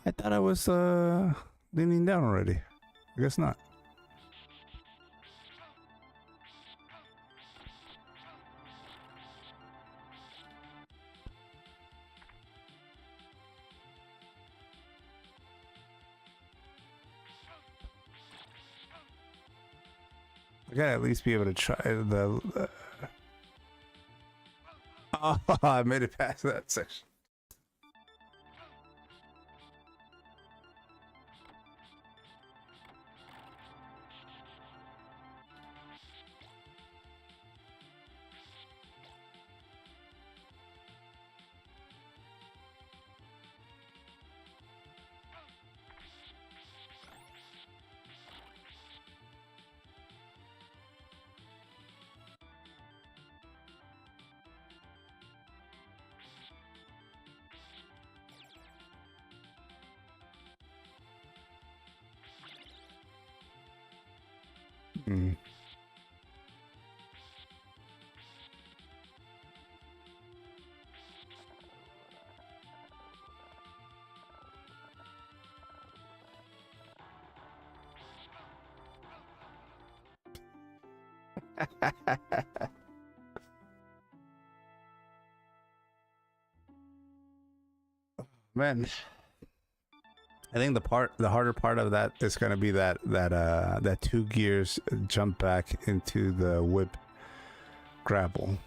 I thought I was leaning down already. I guess not. I gotta at least be able to try the. Oh, I made it past that section. Hmm. Man, I think the harder part of that is gonna be that 2 gears jump back into the whip grapple.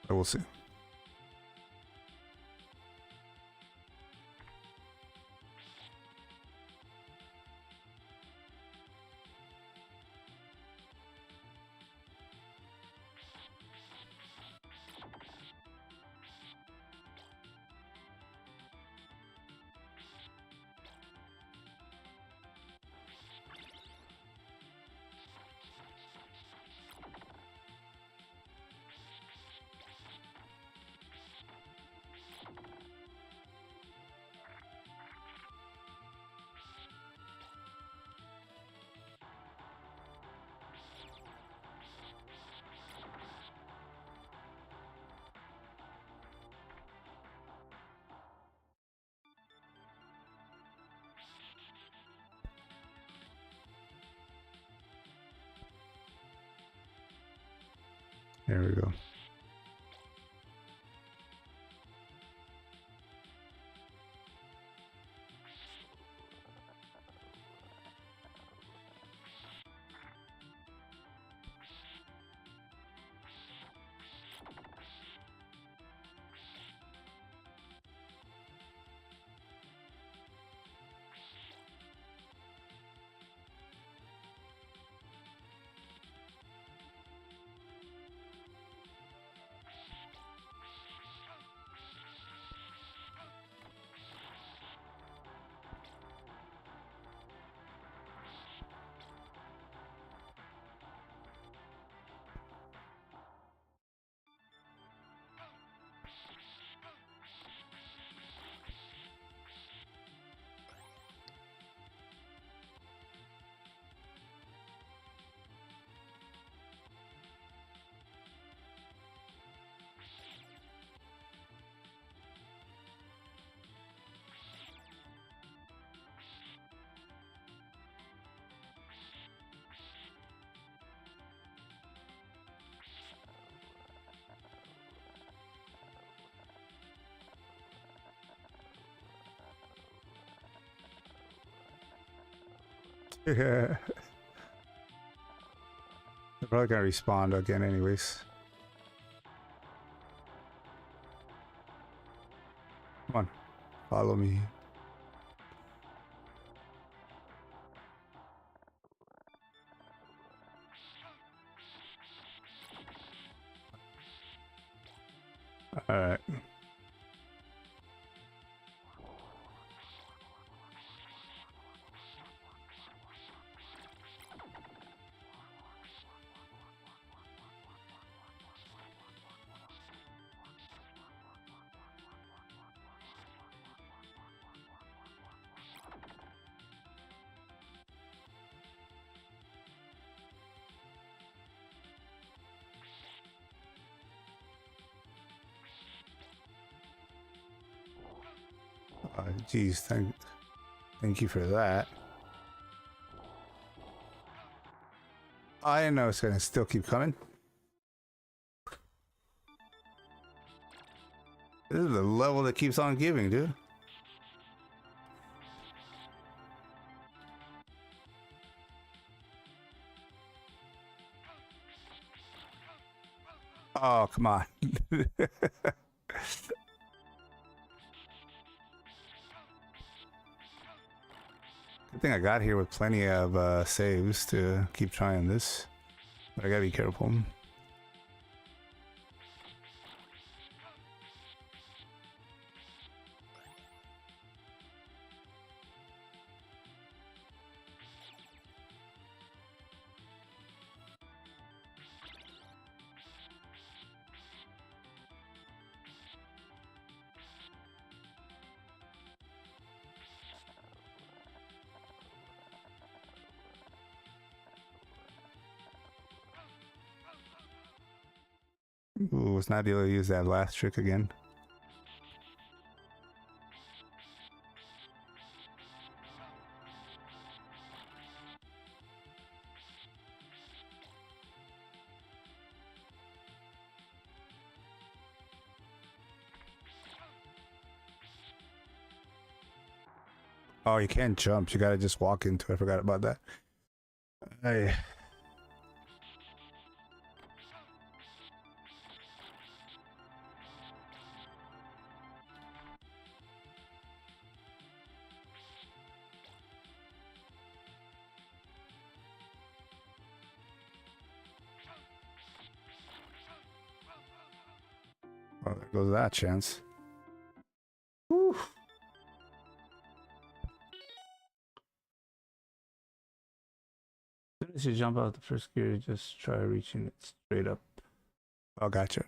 But we'll see. There we go. Yeah. They're probably gonna respawn again anyways. Come on, follow me. Alright. Geez, thank you for that. I know it's gonna still keep coming. This is the level that keeps on giving, dude. Oh, come on. Good thing I got here with plenty of saves to keep trying this. But I gotta be careful. Ooh, was not able to use that last trick again. Oh, you can't jump. You gotta just walk into it. I forgot about that. Hey. Well, there goes that chance. Whew. As soon as you jump out the first gear, just try reaching it straight up. Oh, gotcha.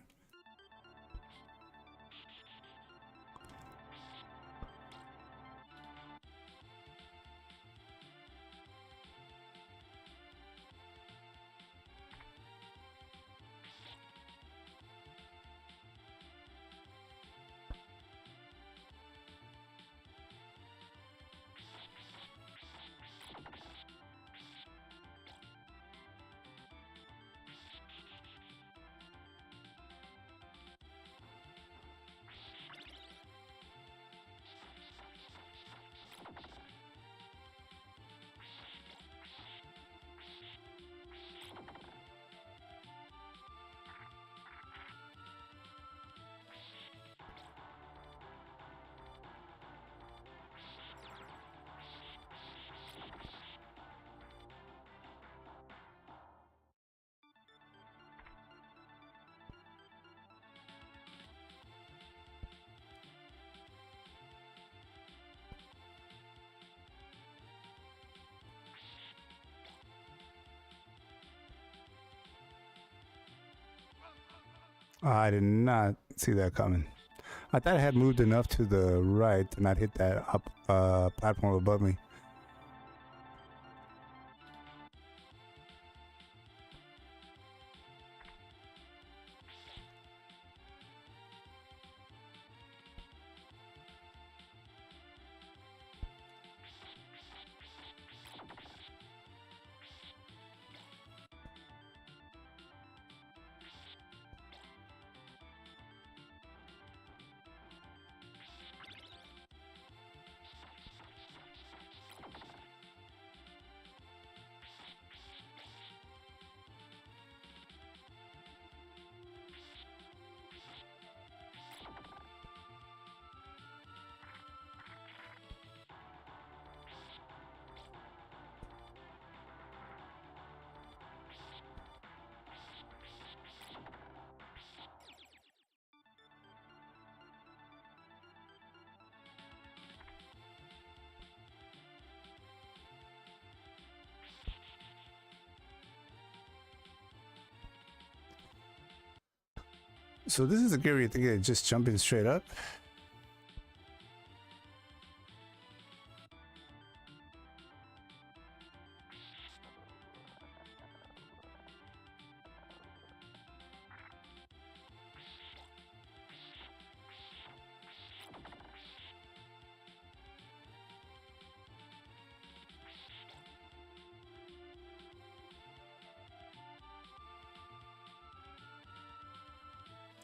I did not see that coming. I thought it had moved enough to the right to not hit that up platform above me. So this is a gear you think it's just jumping straight up?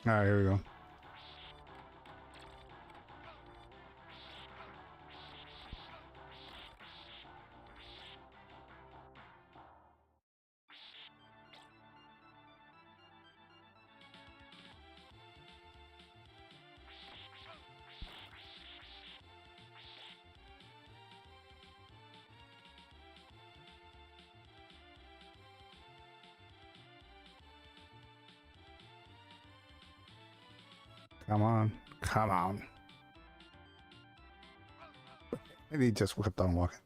All right, here we go. Come on. Come on. Maybe he just kept on walking.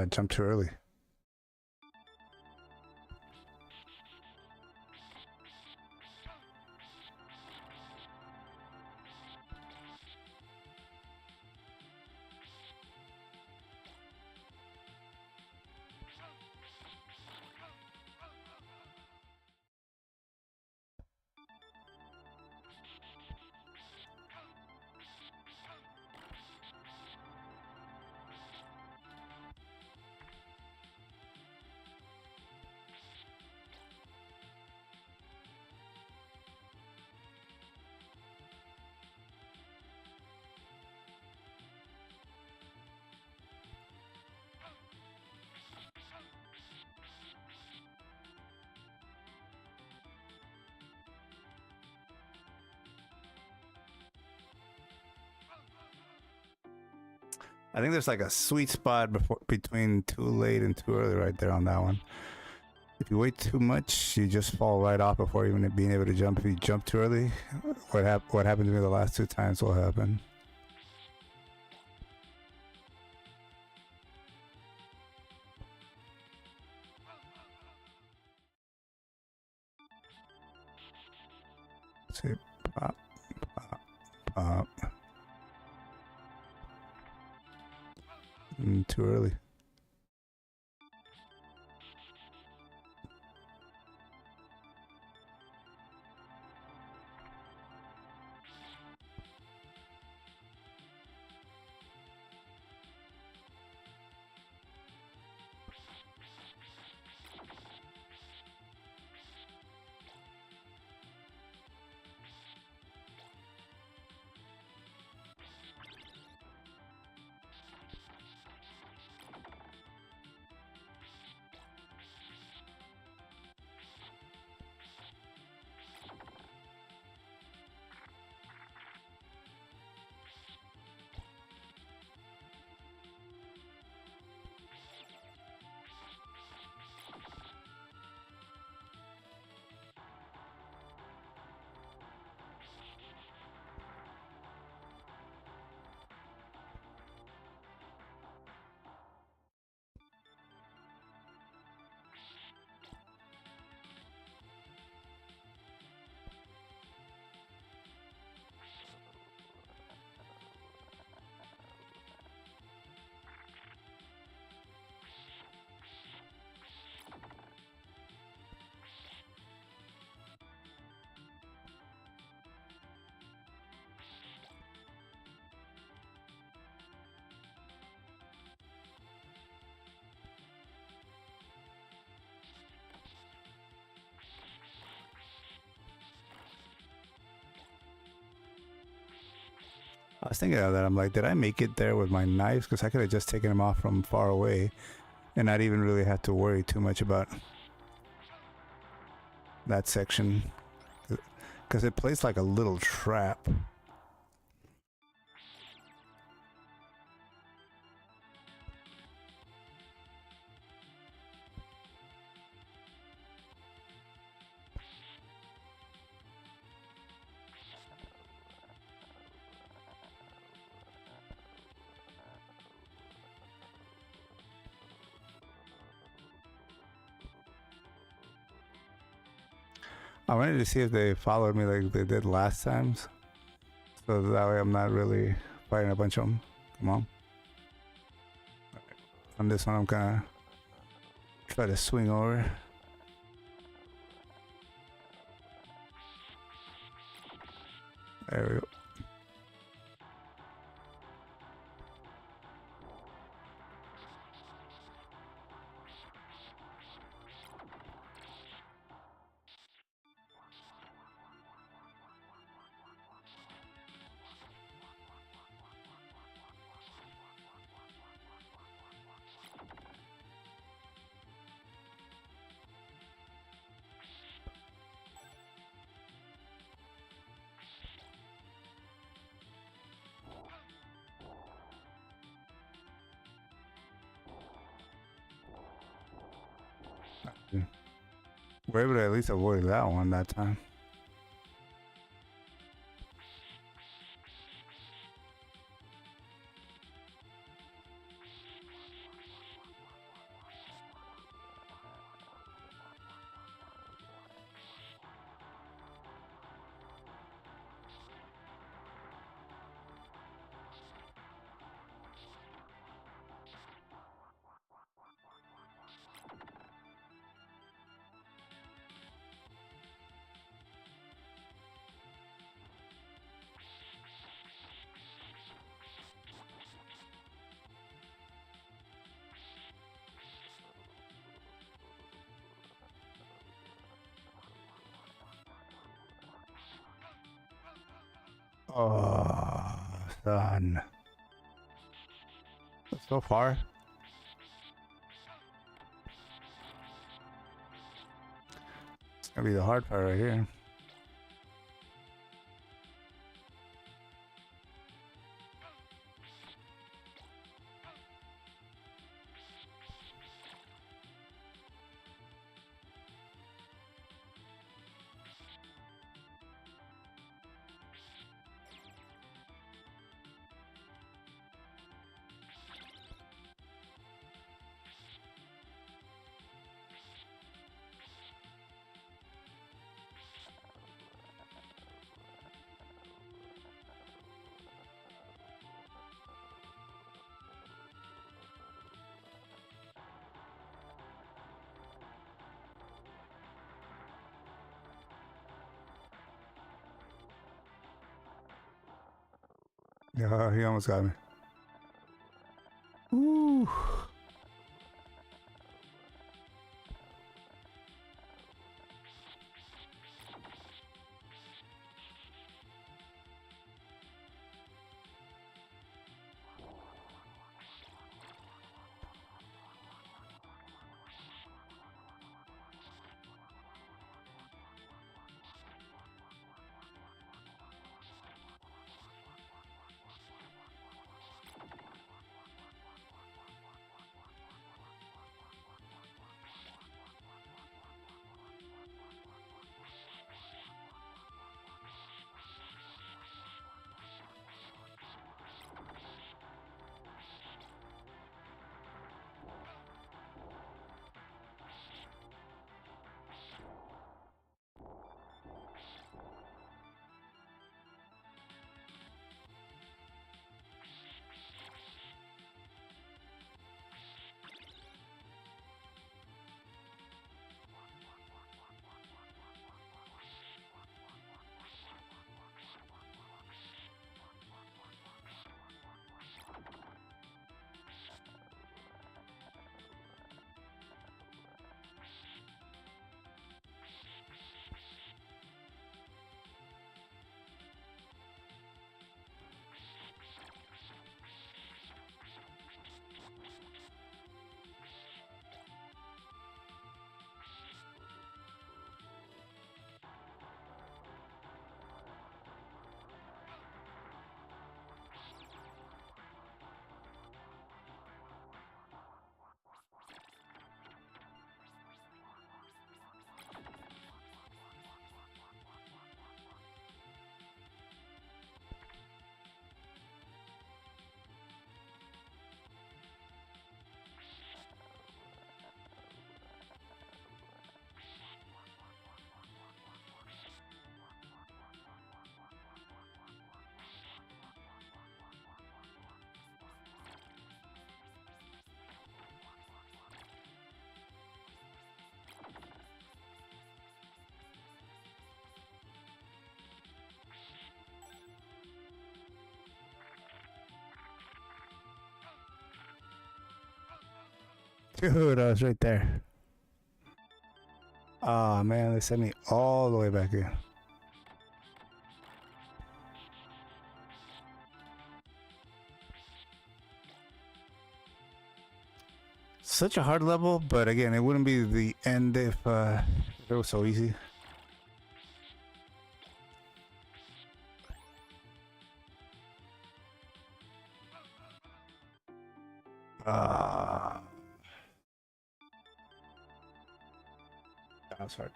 Jumped too early. I think there's like a sweet spot between too late and too early right there on that one. If you wait too much, you just fall right off before even being able to jump. If you jump too early, what happened to me the last 2 times will happen. Let's see, pop, pop, pop. Too early. I was thinking of that. I'm like, did I make it there with my knives? Because I could have just taken them off from far away and not even really have to worry too much about that section. Because it plays like a little trap. I wanted to see if they followed me like they did last times. So that way I'm not really fighting a bunch of them. Come on. On this one I'm gonna try to swing over. There we go. We're able to at least avoid that one that time. Oh, son. So far. It's gonna be the hard part right here. Yeah, he almost got me. Ooh. Dude, I was right there. Oh man, they sent me all the way back in. Such a hard level, but again, it wouldn't be the end if it was so easy. That was hard.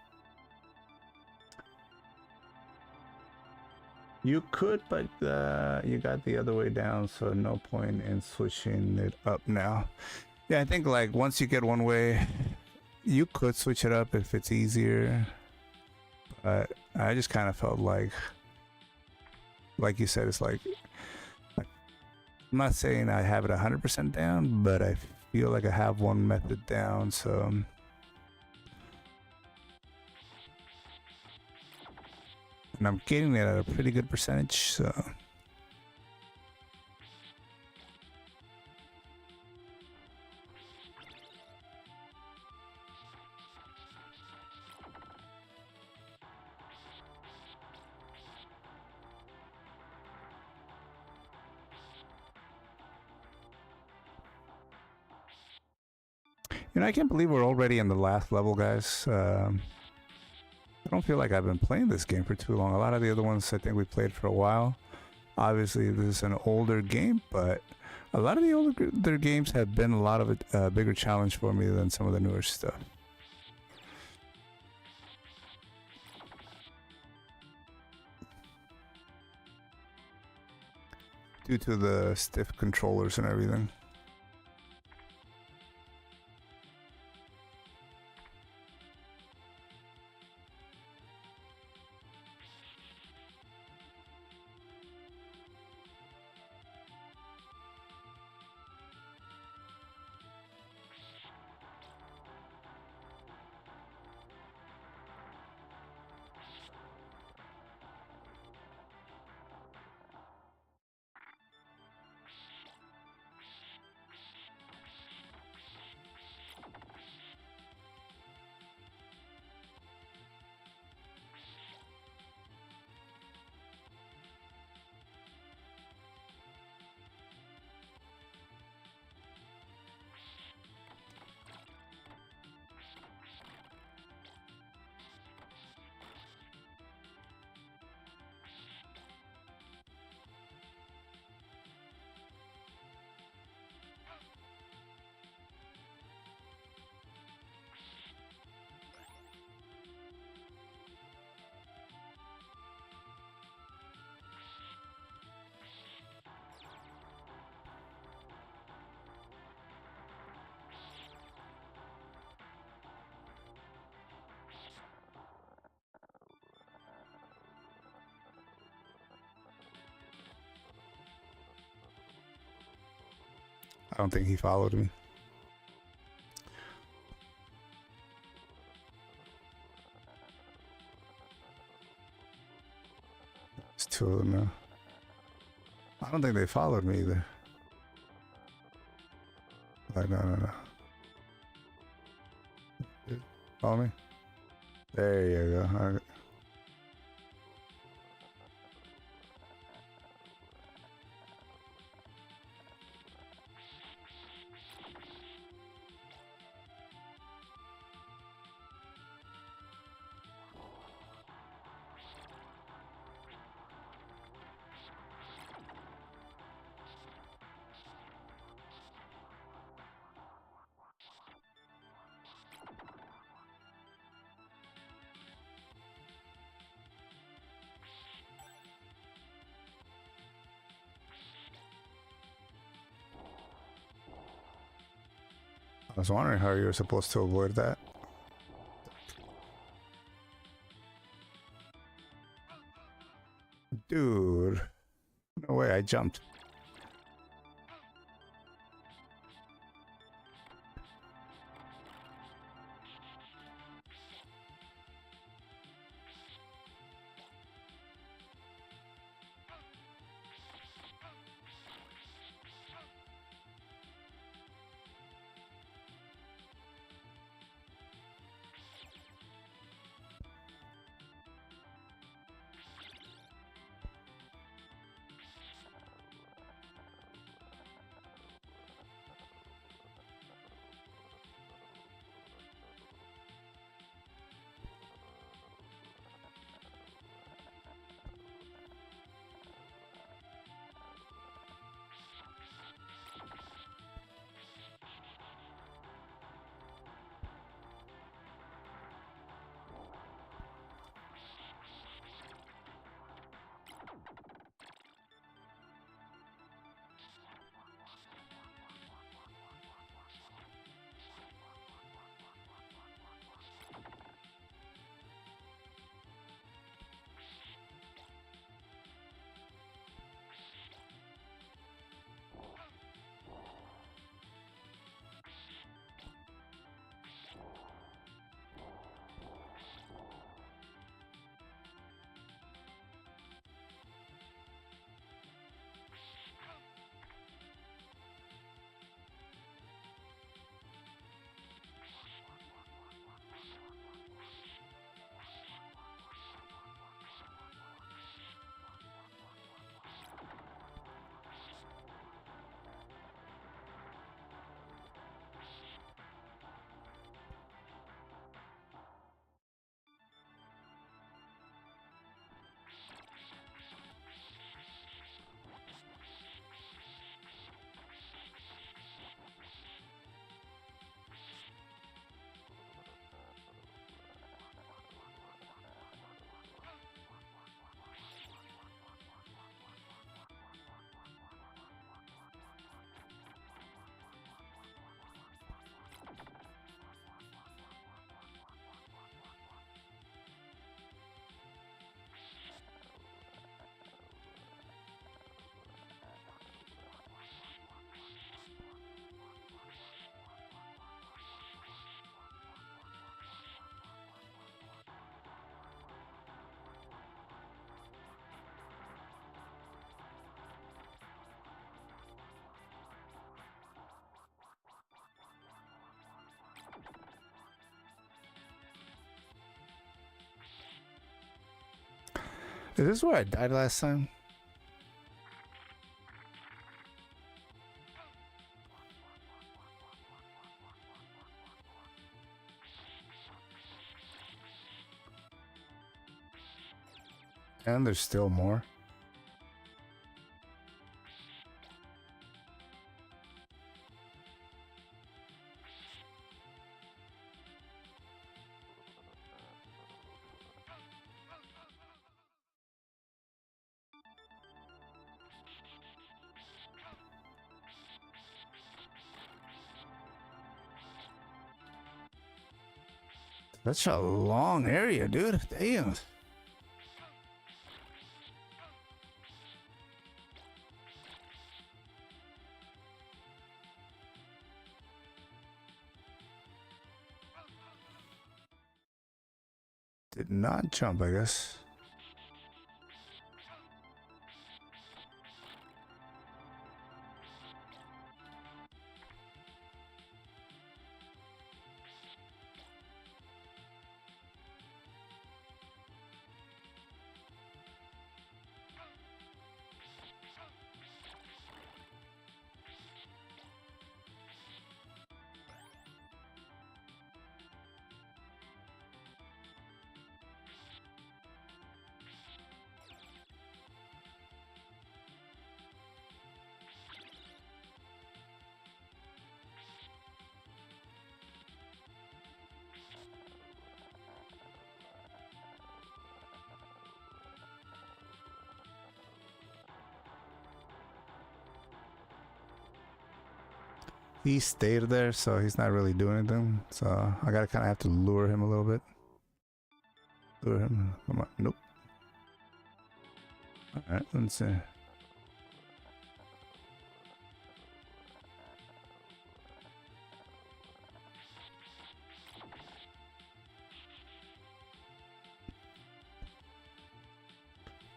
You could, but you got the other way down, so no point in switching it up now. Yeah, I think like once you get one way, you could switch it up if it's easier. But I just kind of felt like you said, it's like, I'm not saying I have it 100% down, but I feel like I have one method down, so. And I'm getting it at a pretty good percentage, so. You know, I can't believe we're already in the last level, guys. I don't feel like I've been playing this game for too long. A lot of the other ones I think we played for a while. Obviously, this is an older game, but a lot of the older games have been a lot of a bigger challenge for me than some of the newer stuff. Due to the stiff controllers and everything. I don't think he followed me. It's two of them now. I don't think they followed me either. Like, no. Follow me? There you go. All right. I was wondering how you were supposed to avoid that. Dude. No way, I jumped. Is this where I died last time? And there's still more. That's a long area, dude. Damn. Did not jump, I guess. He stayed there, so he's not really doing anything. So I gotta kind of have to lure him a little bit. Lure him. Come on. Nope. All right. Let's see.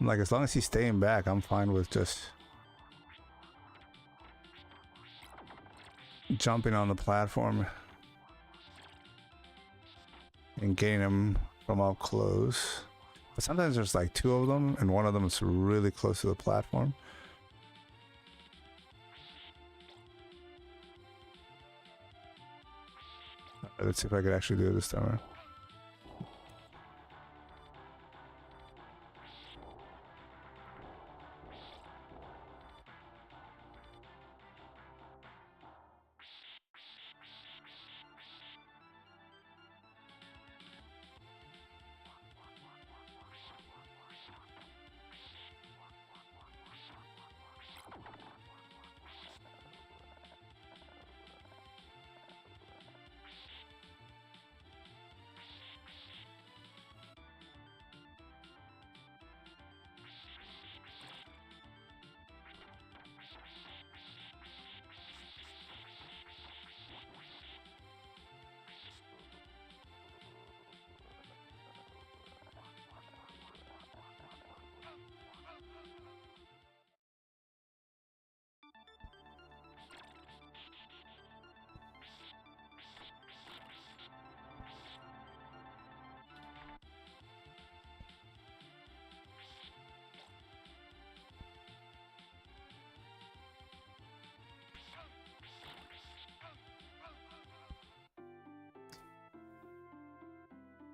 Like, as long as he's staying back, I'm fine with just jumping on the platform and getting him from up close. But sometimes there's like two of them, and one of them is really close to the platform. Let's see if I could actually do it this time around.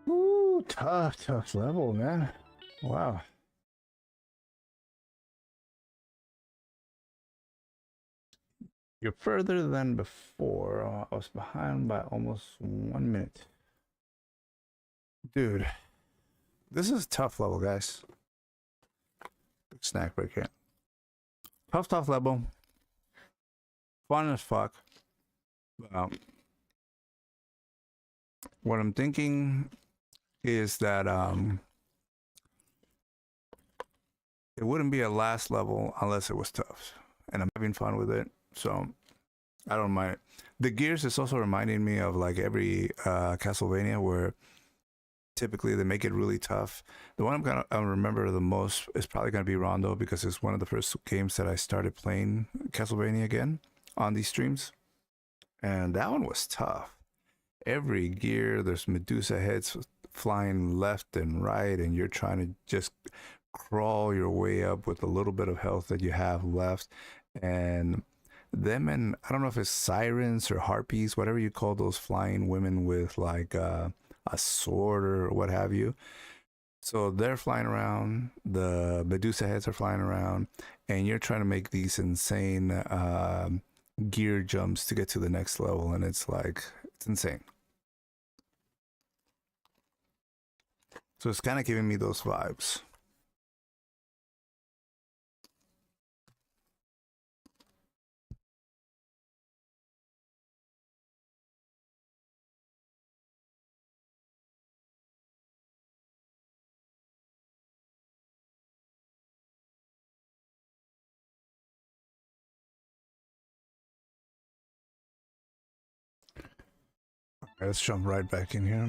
Ooh, tough level, man. Wow. You're further than before. I was behind by almost 1 minute. Dude, this is a tough level, guys. Big snack break here. Tough level. Fun as fuck. What I'm thinking is that it wouldn't be a last level unless it was tough, and I'm having fun with it, so I don't mind it. The gears is also reminding me of like every Castlevania, where typically they make it really tough. The one I remember the most is probably gonna be Rondo, because it's one of the first games that I started playing Castlevania again on these streams, and that one was tough. Every gear, there's Medusa heads flying left and right, and you're trying to just crawl your way up with a little bit of health that you have left. And them, and I don't know if it's sirens or harpies, whatever you call those flying women with like a sword or what have you. So they're flying around, the Medusa heads are flying around, and you're trying to make these insane gear jumps to get to the next level, and it's like, it's insane. So it's kind of giving me those vibes. All right, let's jump right back in here.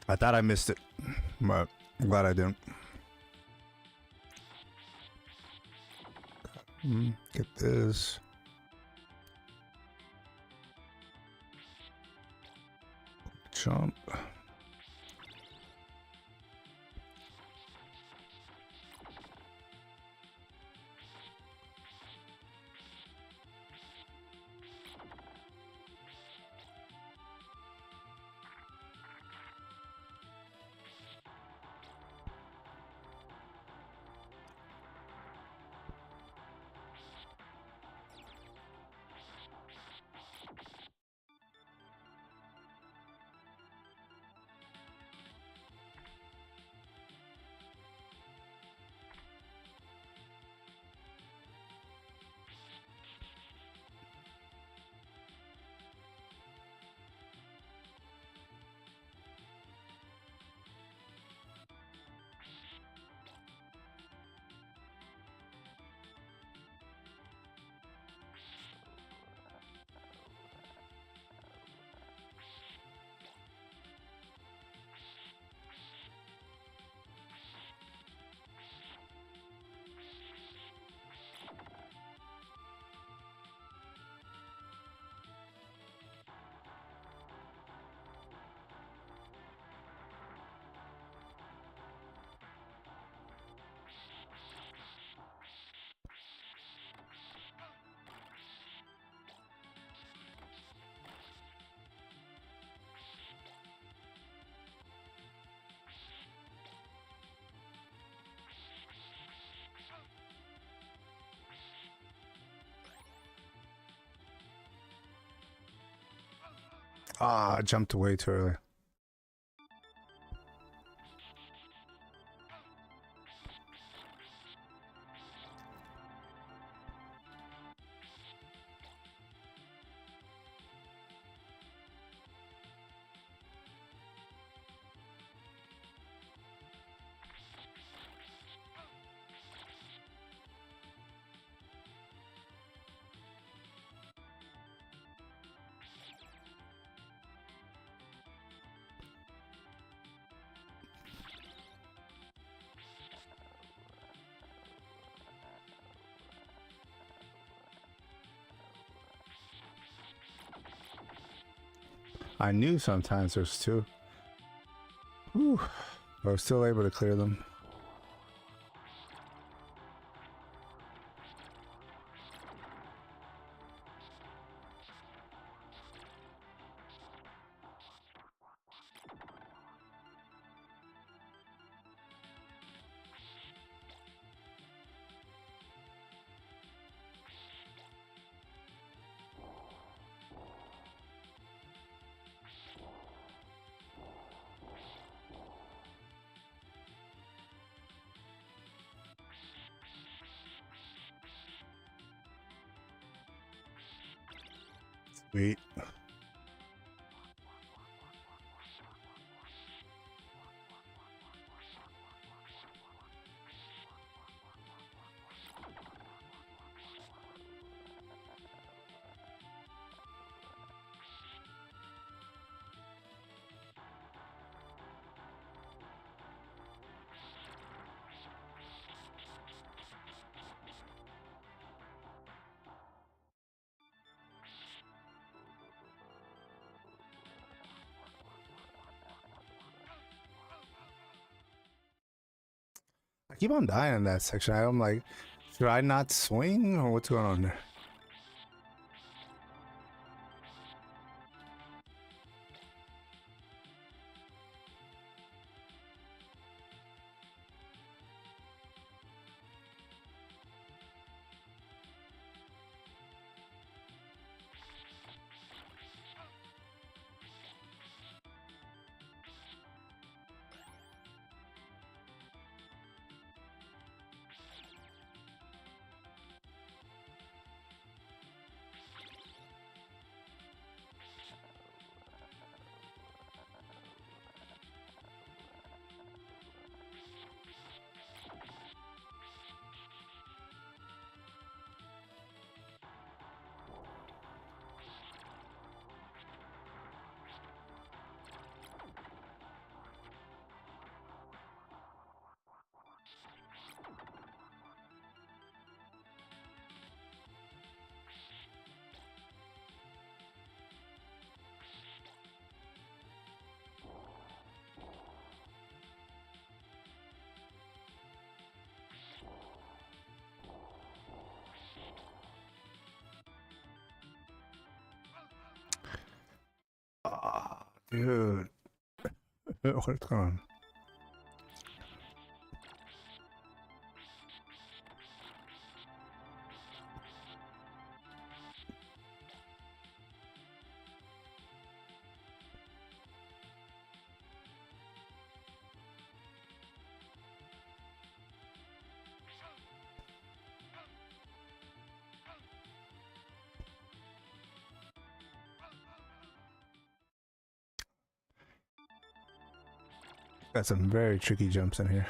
I thought I missed it, but I'm glad I didn't. Get this. Jump. Ah, I jumped way too early. I knew sometimes there's two. Whew. I was still able to clear them. Sweet. I keep on dying in that section. I'm like, should I not swing or what's going on there? Ah, dude. What's going on? Got some very tricky jumps in here.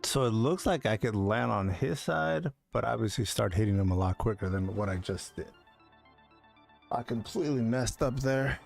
So it looks like I could land on his side, but obviously start hitting him a lot quicker than what I just did. I completely messed up there.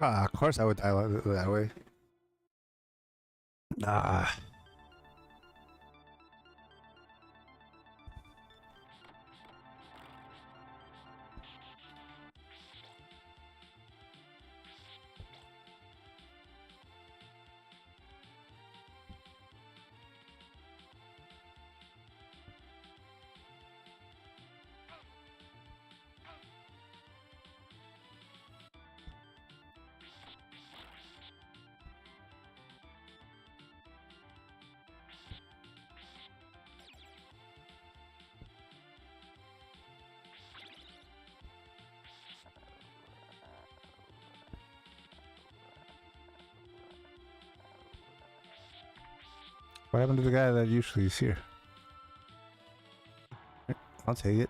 Of course I would die that way. Ah. What happened to the guy that usually is here? I'll take it.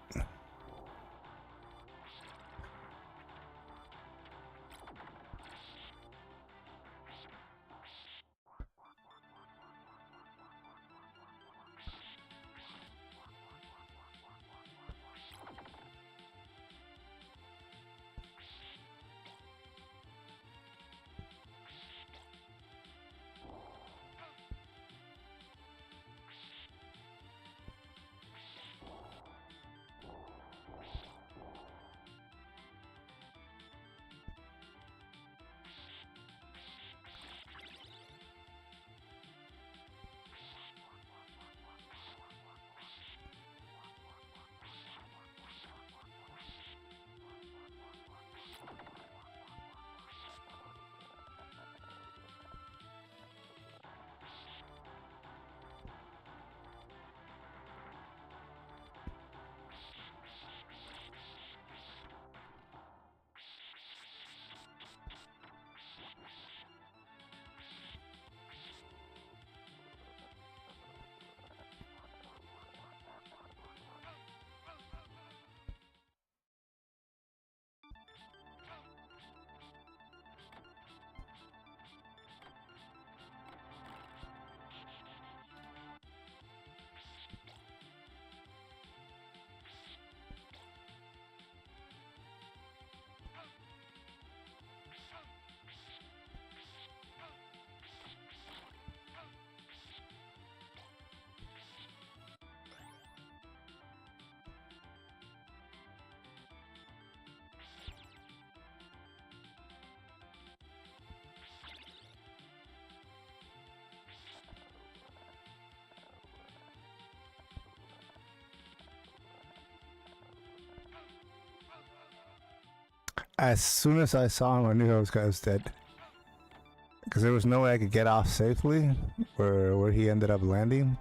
As soon as I saw him, I knew I was dead. Because there was no way I could get off safely where he ended up landing.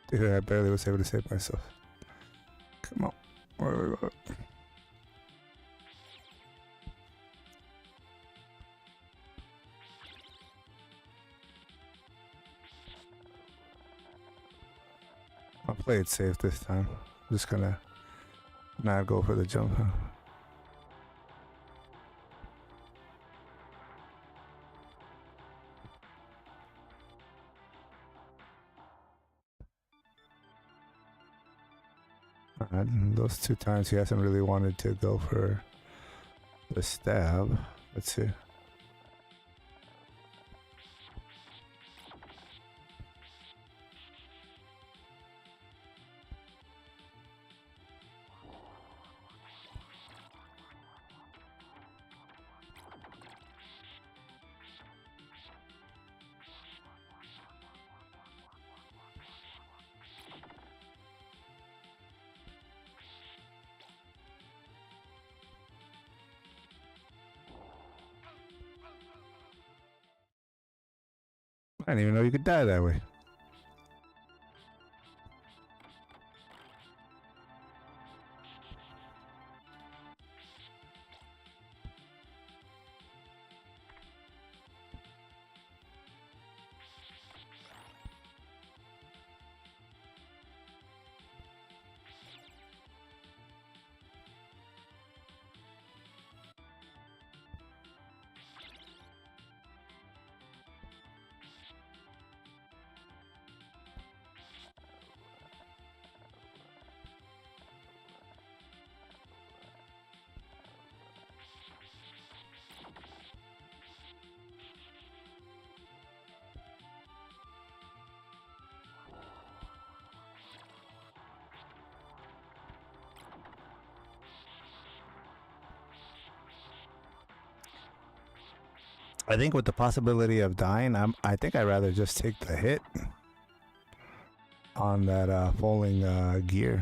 Dude, I barely was able to save myself. Come on. Where are we going? I'll play it safe this time. I'm just gonna not go for the jump. Huh? Those 2 times he hasn't really wanted to go for the stab. Let's see. I didn't even know you could die that way. I think with the possibility of dying, I think I'd rather just take the hit on that falling gear.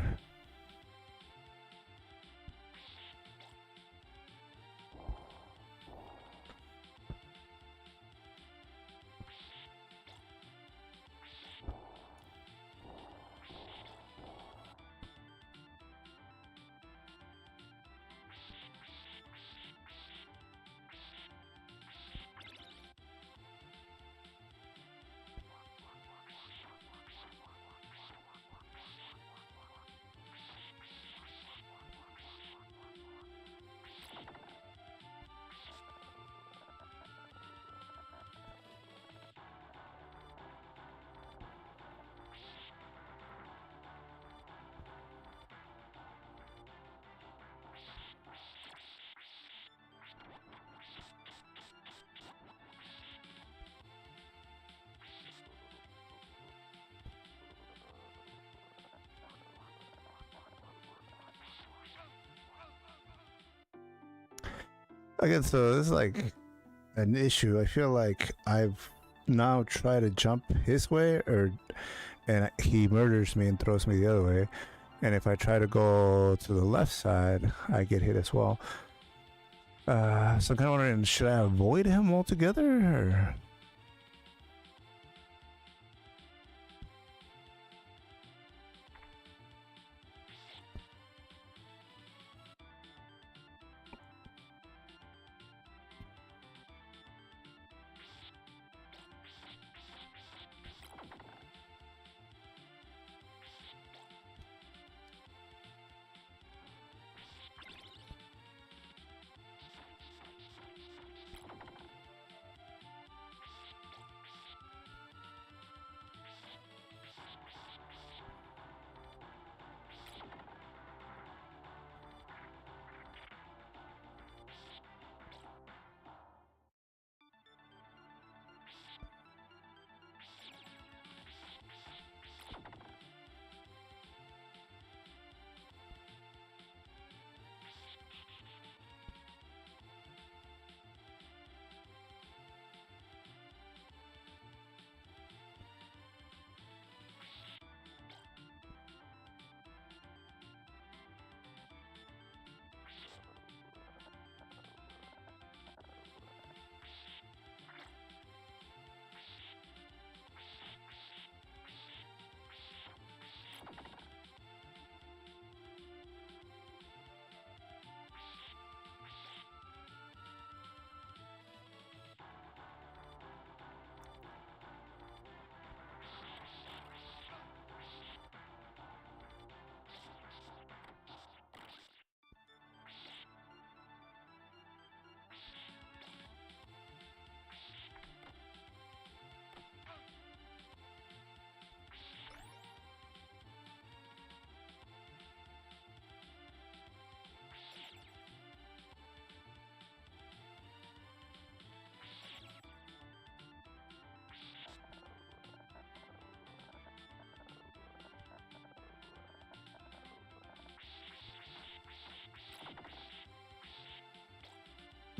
Again, so this is like an issue. I feel like I've now tried to jump his way, and he murders me and throws me the other way. And if I try to go to the left side, I get hit as well. So I'm kind of wondering, should I avoid him altogether? Or?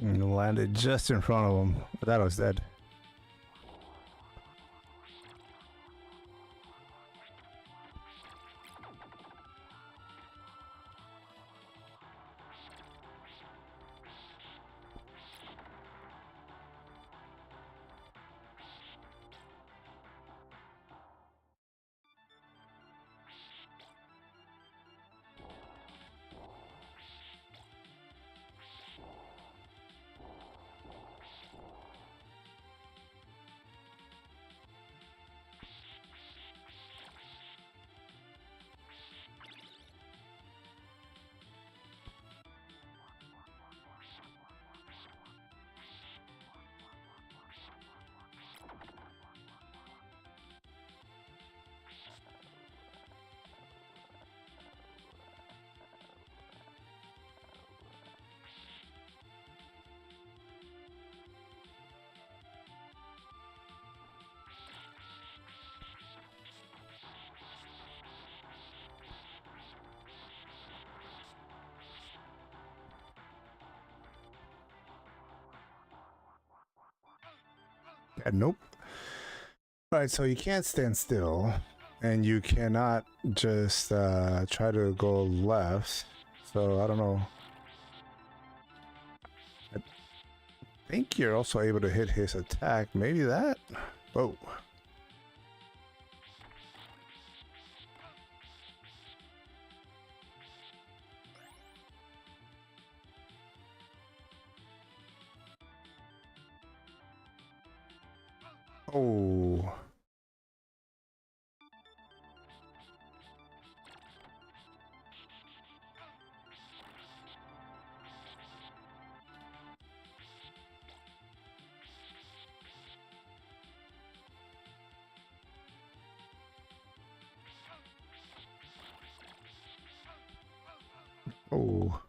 And landed just in front of him. I thought I was dead. Nope. All right, so you can't stand still, and you cannot just try to go left. So I don't know. I think you're also able to hit his attack. Maybe that? Whoa. Oh. Oh.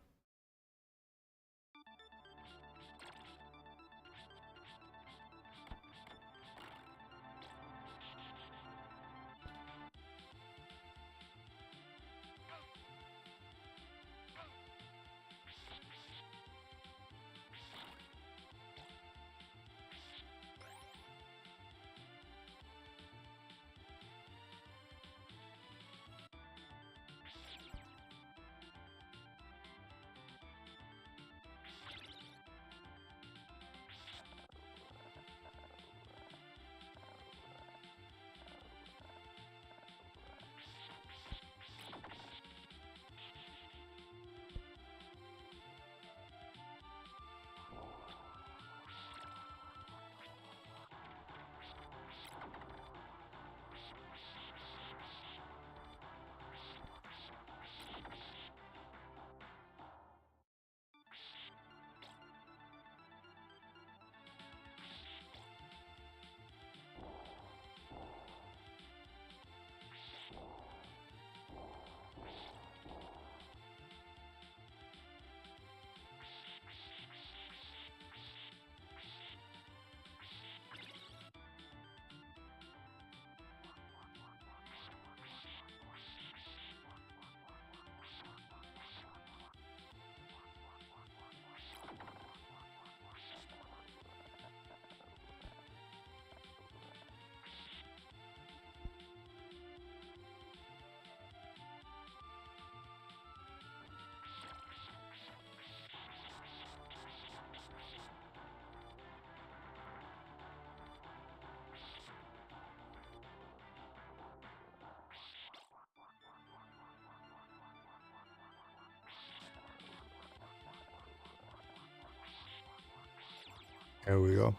There we go.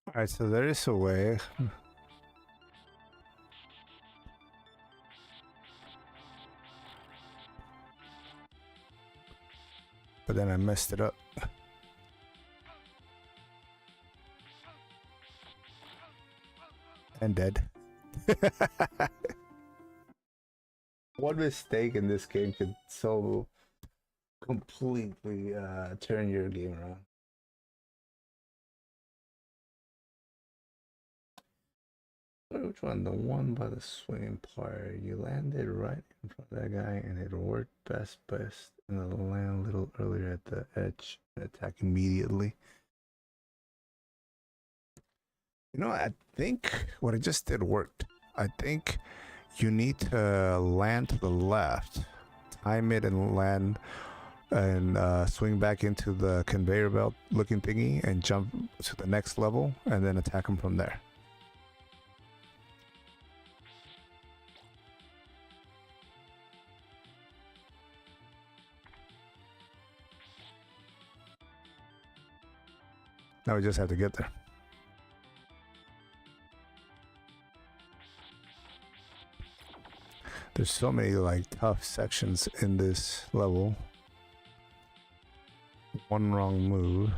All right, so there is a way. But then I messed it up. And dead. One mistake in this game could so completely turn your game around. Which one? The one by the swinging part. You landed right in front of that guy, and it worked best in the land a little earlier at the edge and attack immediately. You know, I think what I just did worked. I think you need to land to the left, time it, and land and swing back into the conveyor belt looking thingy and jump to the next level and then attack him from there. Now we just have to get there. There's so many like tough sections in this level. One wrong move.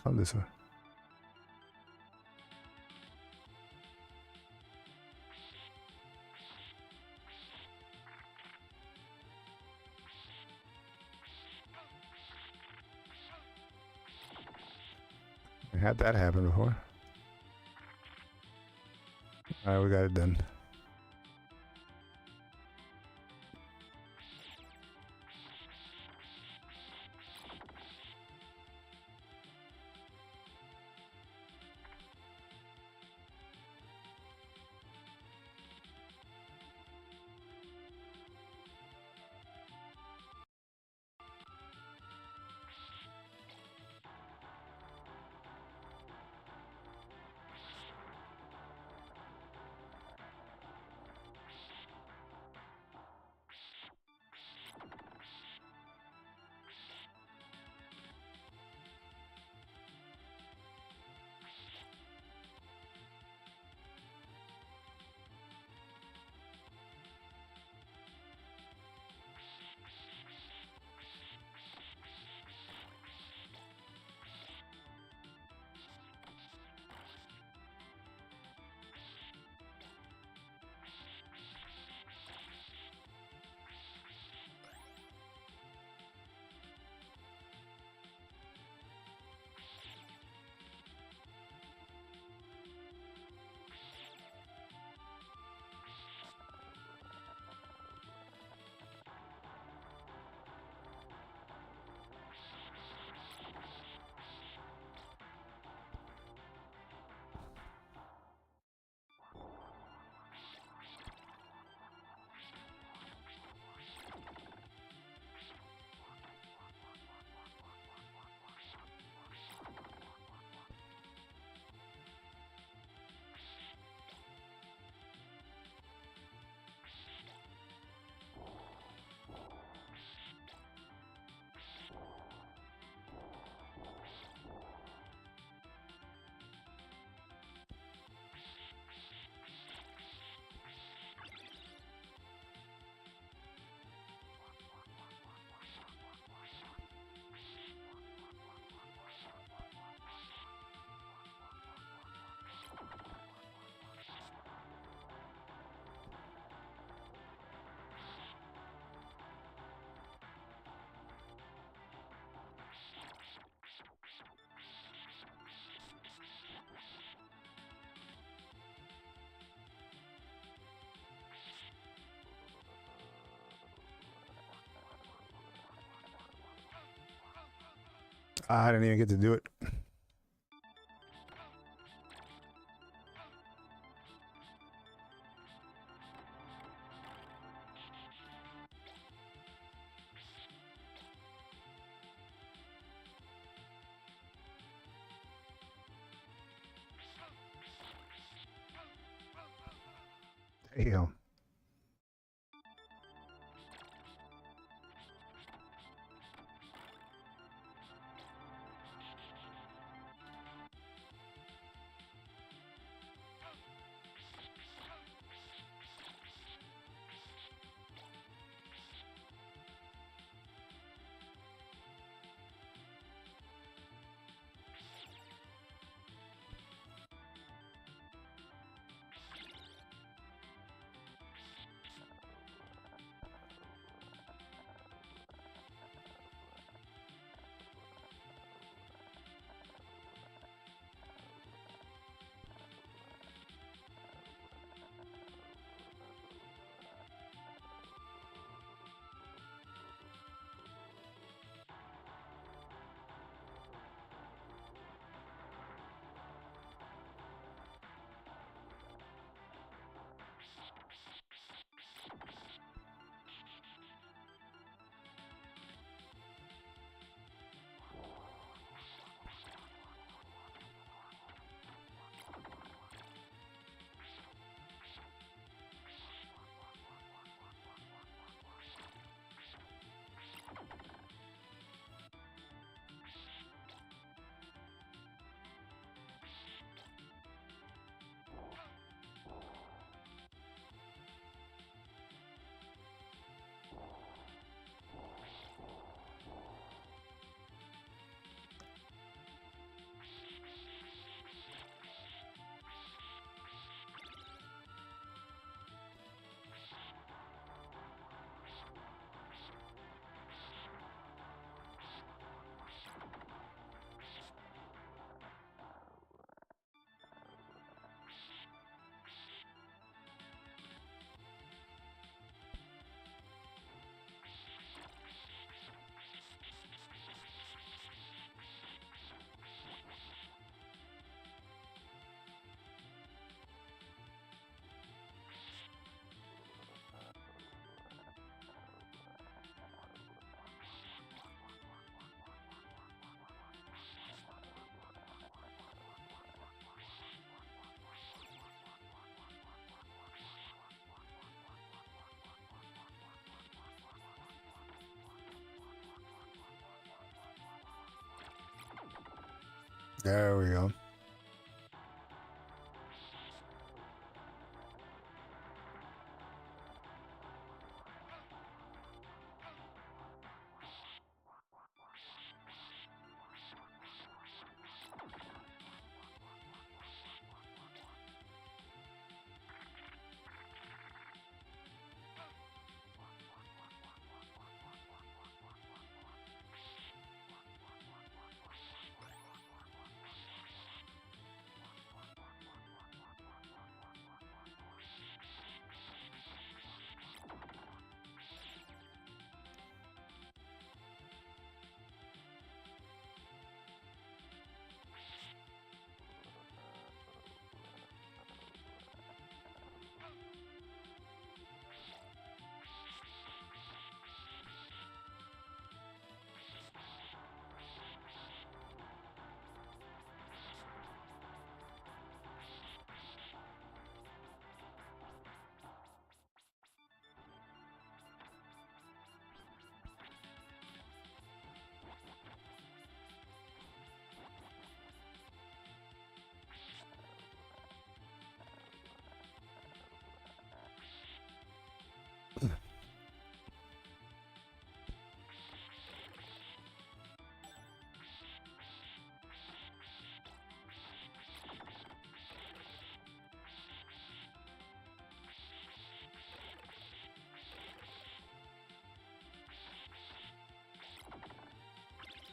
Come this way. I had that happen before. Alright, we got it done. I didn't even get to do it. Damn. There we go.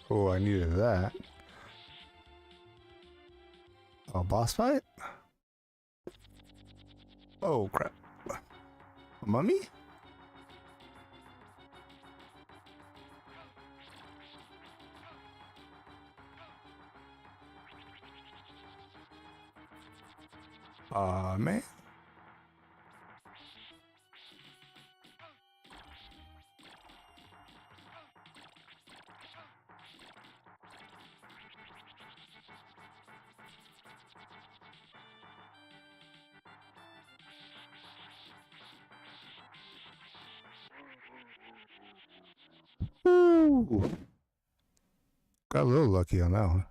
Oh, I needed that. Oh, boss fight? Oh, crap. A mummy? Man. Ooh. Got a little lucky on that one.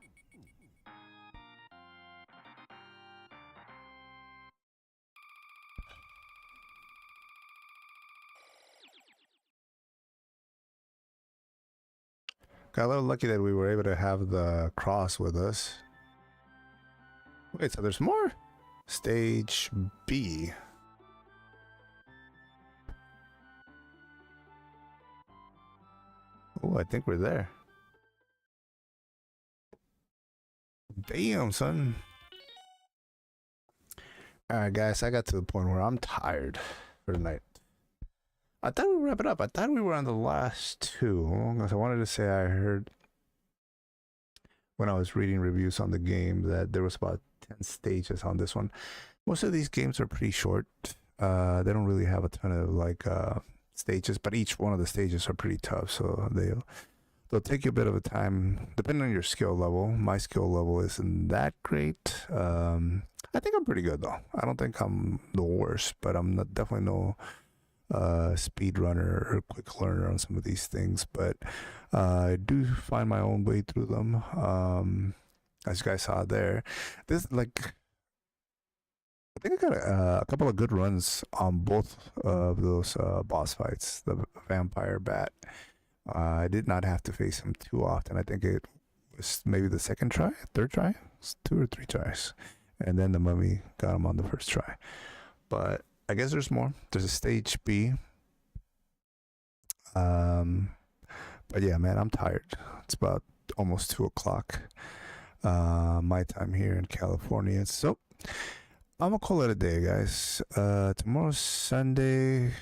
Got a little lucky that we were able to have the cross with us. Wait, so there's more? Stage B. Oh, I think we're there. Damn, son. Alright, guys, I got to the point where I'm tired for the night. I thought we would wrap it up. I thought we were on the last two. I wanted to say I heard when I was reading reviews on the game that there was about 10 stages on this one. Most of these games are pretty short. They don't really have a ton of like stages, but each one of the stages are pretty tough, so they'll take you a bit of a time depending on your skill level. My skill level isn't that great. I think I'm pretty good though. I don't think I'm the worst, but I'm not, definitely no speed runner or quick learner on some of these things, but I do find my own way through them. As you guys saw there, this like I think I got a couple of good runs on both of those boss fights. The vampire bat, I did not have to face him too often. I think it was maybe the second try, third try, it's 2 or 3 tries, and then the mummy got him on the first try. But I guess there's more. There's a stage B. But yeah, man, I'm tired. It's about almost 2 o'clock. My time here in California. So I'm gonna call it a day, guys. Tomorrow's Sunday.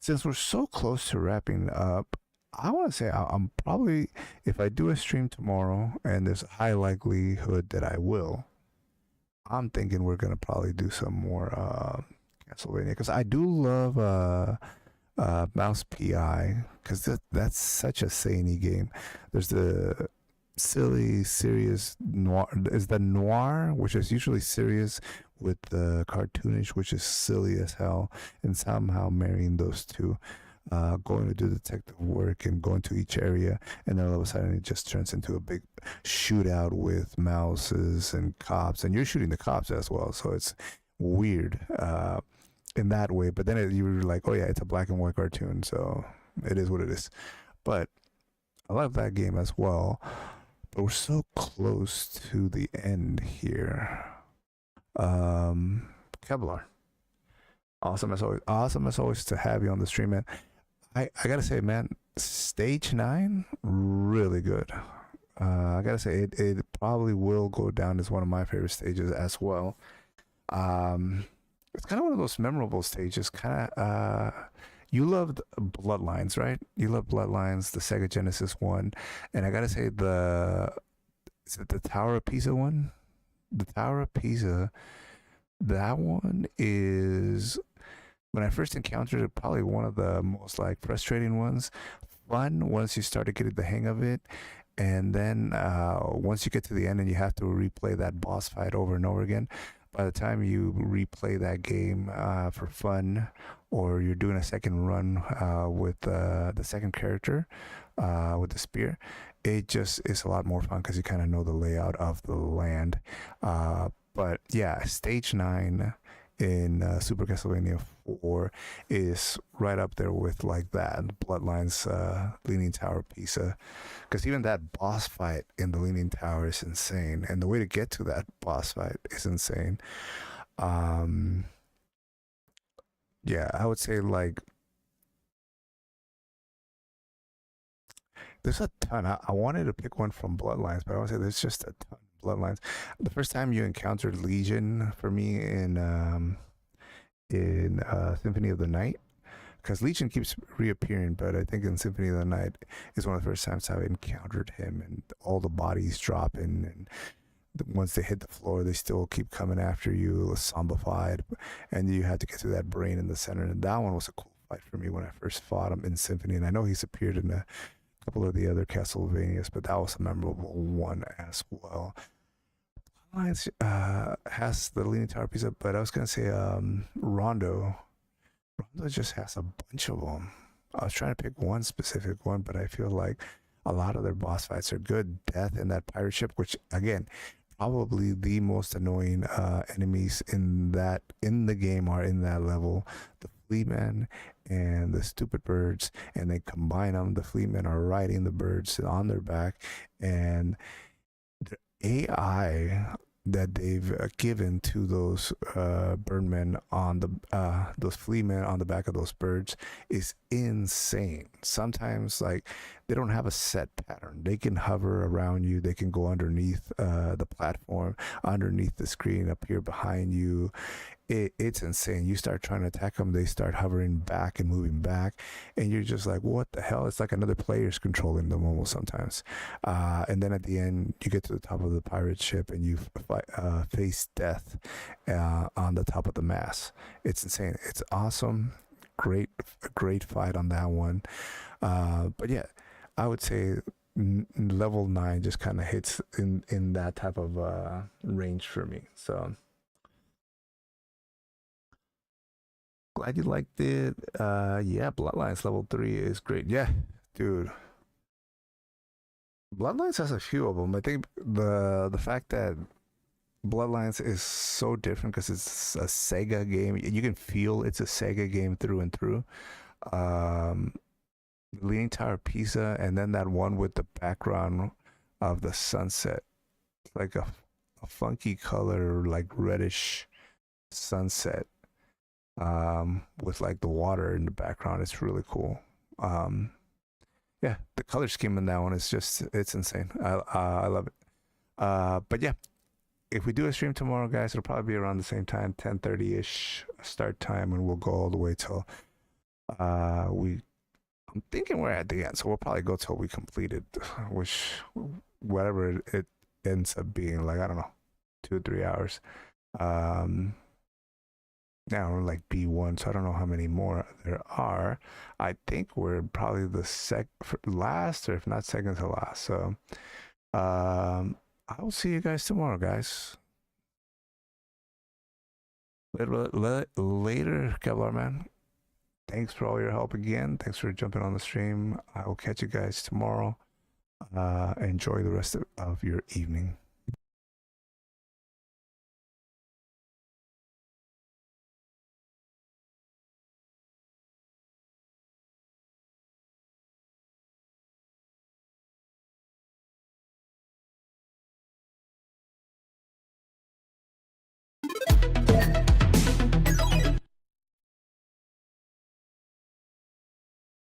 Since we're so close to wrapping up, I want to say I'm probably, if I do a stream tomorrow, and there's a high likelihood that I will, I'm thinking we're gonna probably do some more Castlevania, because I do love Mouse PI, because that's such a zany game. There's the silly, serious noir. Is the noir, which is usually serious, with the cartoonish, which is silly as hell, and somehow marrying those two. going to do detective work and going to each area, and then all of a sudden it just turns into a big shootout with mouses and cops, and you're shooting the cops as well. So it's weird in that way. But then you're like, oh yeah, it's a black and white cartoon, so it is what it is. But I love that game as well. But we're so close to the end here. Kevlar, awesome as always. Awesome as always to have you on the stream, man. I gotta say, man, stage 9, really good. I gotta say, it probably will go down as one of my favorite stages as well. It's kind of one of those memorable stages. Kind of, you loved Bloodlines, right? You love Bloodlines, the Sega Genesis one, and I gotta say, is it the Tower of Pisa one? The Tower of Pisa, that one is, when I first encountered it, probably one of the most like frustrating ones. Fun once you started getting the hang of it, and then once you get to the end and you have to replay that boss fight over and over again. By the time you replay that game for fun, or you're doing a second run with the second character with the spear, it just is a lot more fun because you kind of know the layout of the land. But yeah, stage 9 in Super Castlevania 4 is right up there with like that Bloodlines Leaning Tower Pisa, because even that boss fight in the Leaning Tower is insane, and the way to get to that boss fight is insane. um yeah, I would say like there's a ton. I wanted to pick one from Bloodlines, but I would say there's just a ton of Bloodlines. The first time you encountered Legion for me in Symphony of the Night, because Legion keeps reappearing, but I think in Symphony of the Night is one of the first times I've encountered him, and all the bodies dropping, and once they hit the floor, they still keep coming after you, zombified, and you had to get to that brain in the center. And that one was a cool fight for me when I first fought him in Symphony, and I know he's appeared in a couple of the other Castlevanias, but that was a memorable one as well. Alliance has the Leaning Tower Pizza, but I was gonna say Rondo. Rondo just has a bunch of them. I was trying to pick one specific one, but I feel like a lot of their boss fights are good. Death in that pirate ship, which again, probably the most annoying enemies in the game are in that level. The Fleetmen and the stupid birds, and they combine them. The Fleetmen are riding the birds on their back, and the AI that they've given to those birdmen on those flea men on the back of those birds is insane. Sometimes like they don't have a set pattern. They can hover around you. They can go underneath the platform, underneath the screen, up here behind you. It's insane. You start trying to attack them, they start hovering back and moving back, and you're just like, what the hell? It's like another player's controlling them almost sometimes. And then at the end, you get to the top of the pirate ship and you face death on the top of the mast. It's insane. It's awesome. Great fight on that one. But yeah, I would say level 9 just kind of hits in that type of range for me. So glad you liked it. Yeah, Bloodlines level 3 is great. Yeah, dude. Bloodlines has a few of them. I think the fact that Bloodlines is so different because it's a Sega game. You can feel it's a Sega game through and through. Um, Leaning Tower Pisa, and then that one with the background of the sunset, like a funky color, like reddish sunset, with like the water in the background. It's really cool. Yeah, the color scheme in that one is just, it's insane. I love it. But yeah, if we do a stream tomorrow, guys, it'll probably be around the same time, 10:30 ish start time, and we'll go all the way till we. I'm thinking we're at the end, so we'll probably go till we complete it, which whatever it ends up being, like I don't know, 2 or 3 hours. Now we're like B1, so I don't know how many more there are. I think we're probably the last, or if not second to last. So I will see you guys tomorrow, guys. Later, Kevlar man. thanks for all your help again. Thanks for jumping on the stream. I will catch you guys tomorrow. Enjoy the rest of your evening.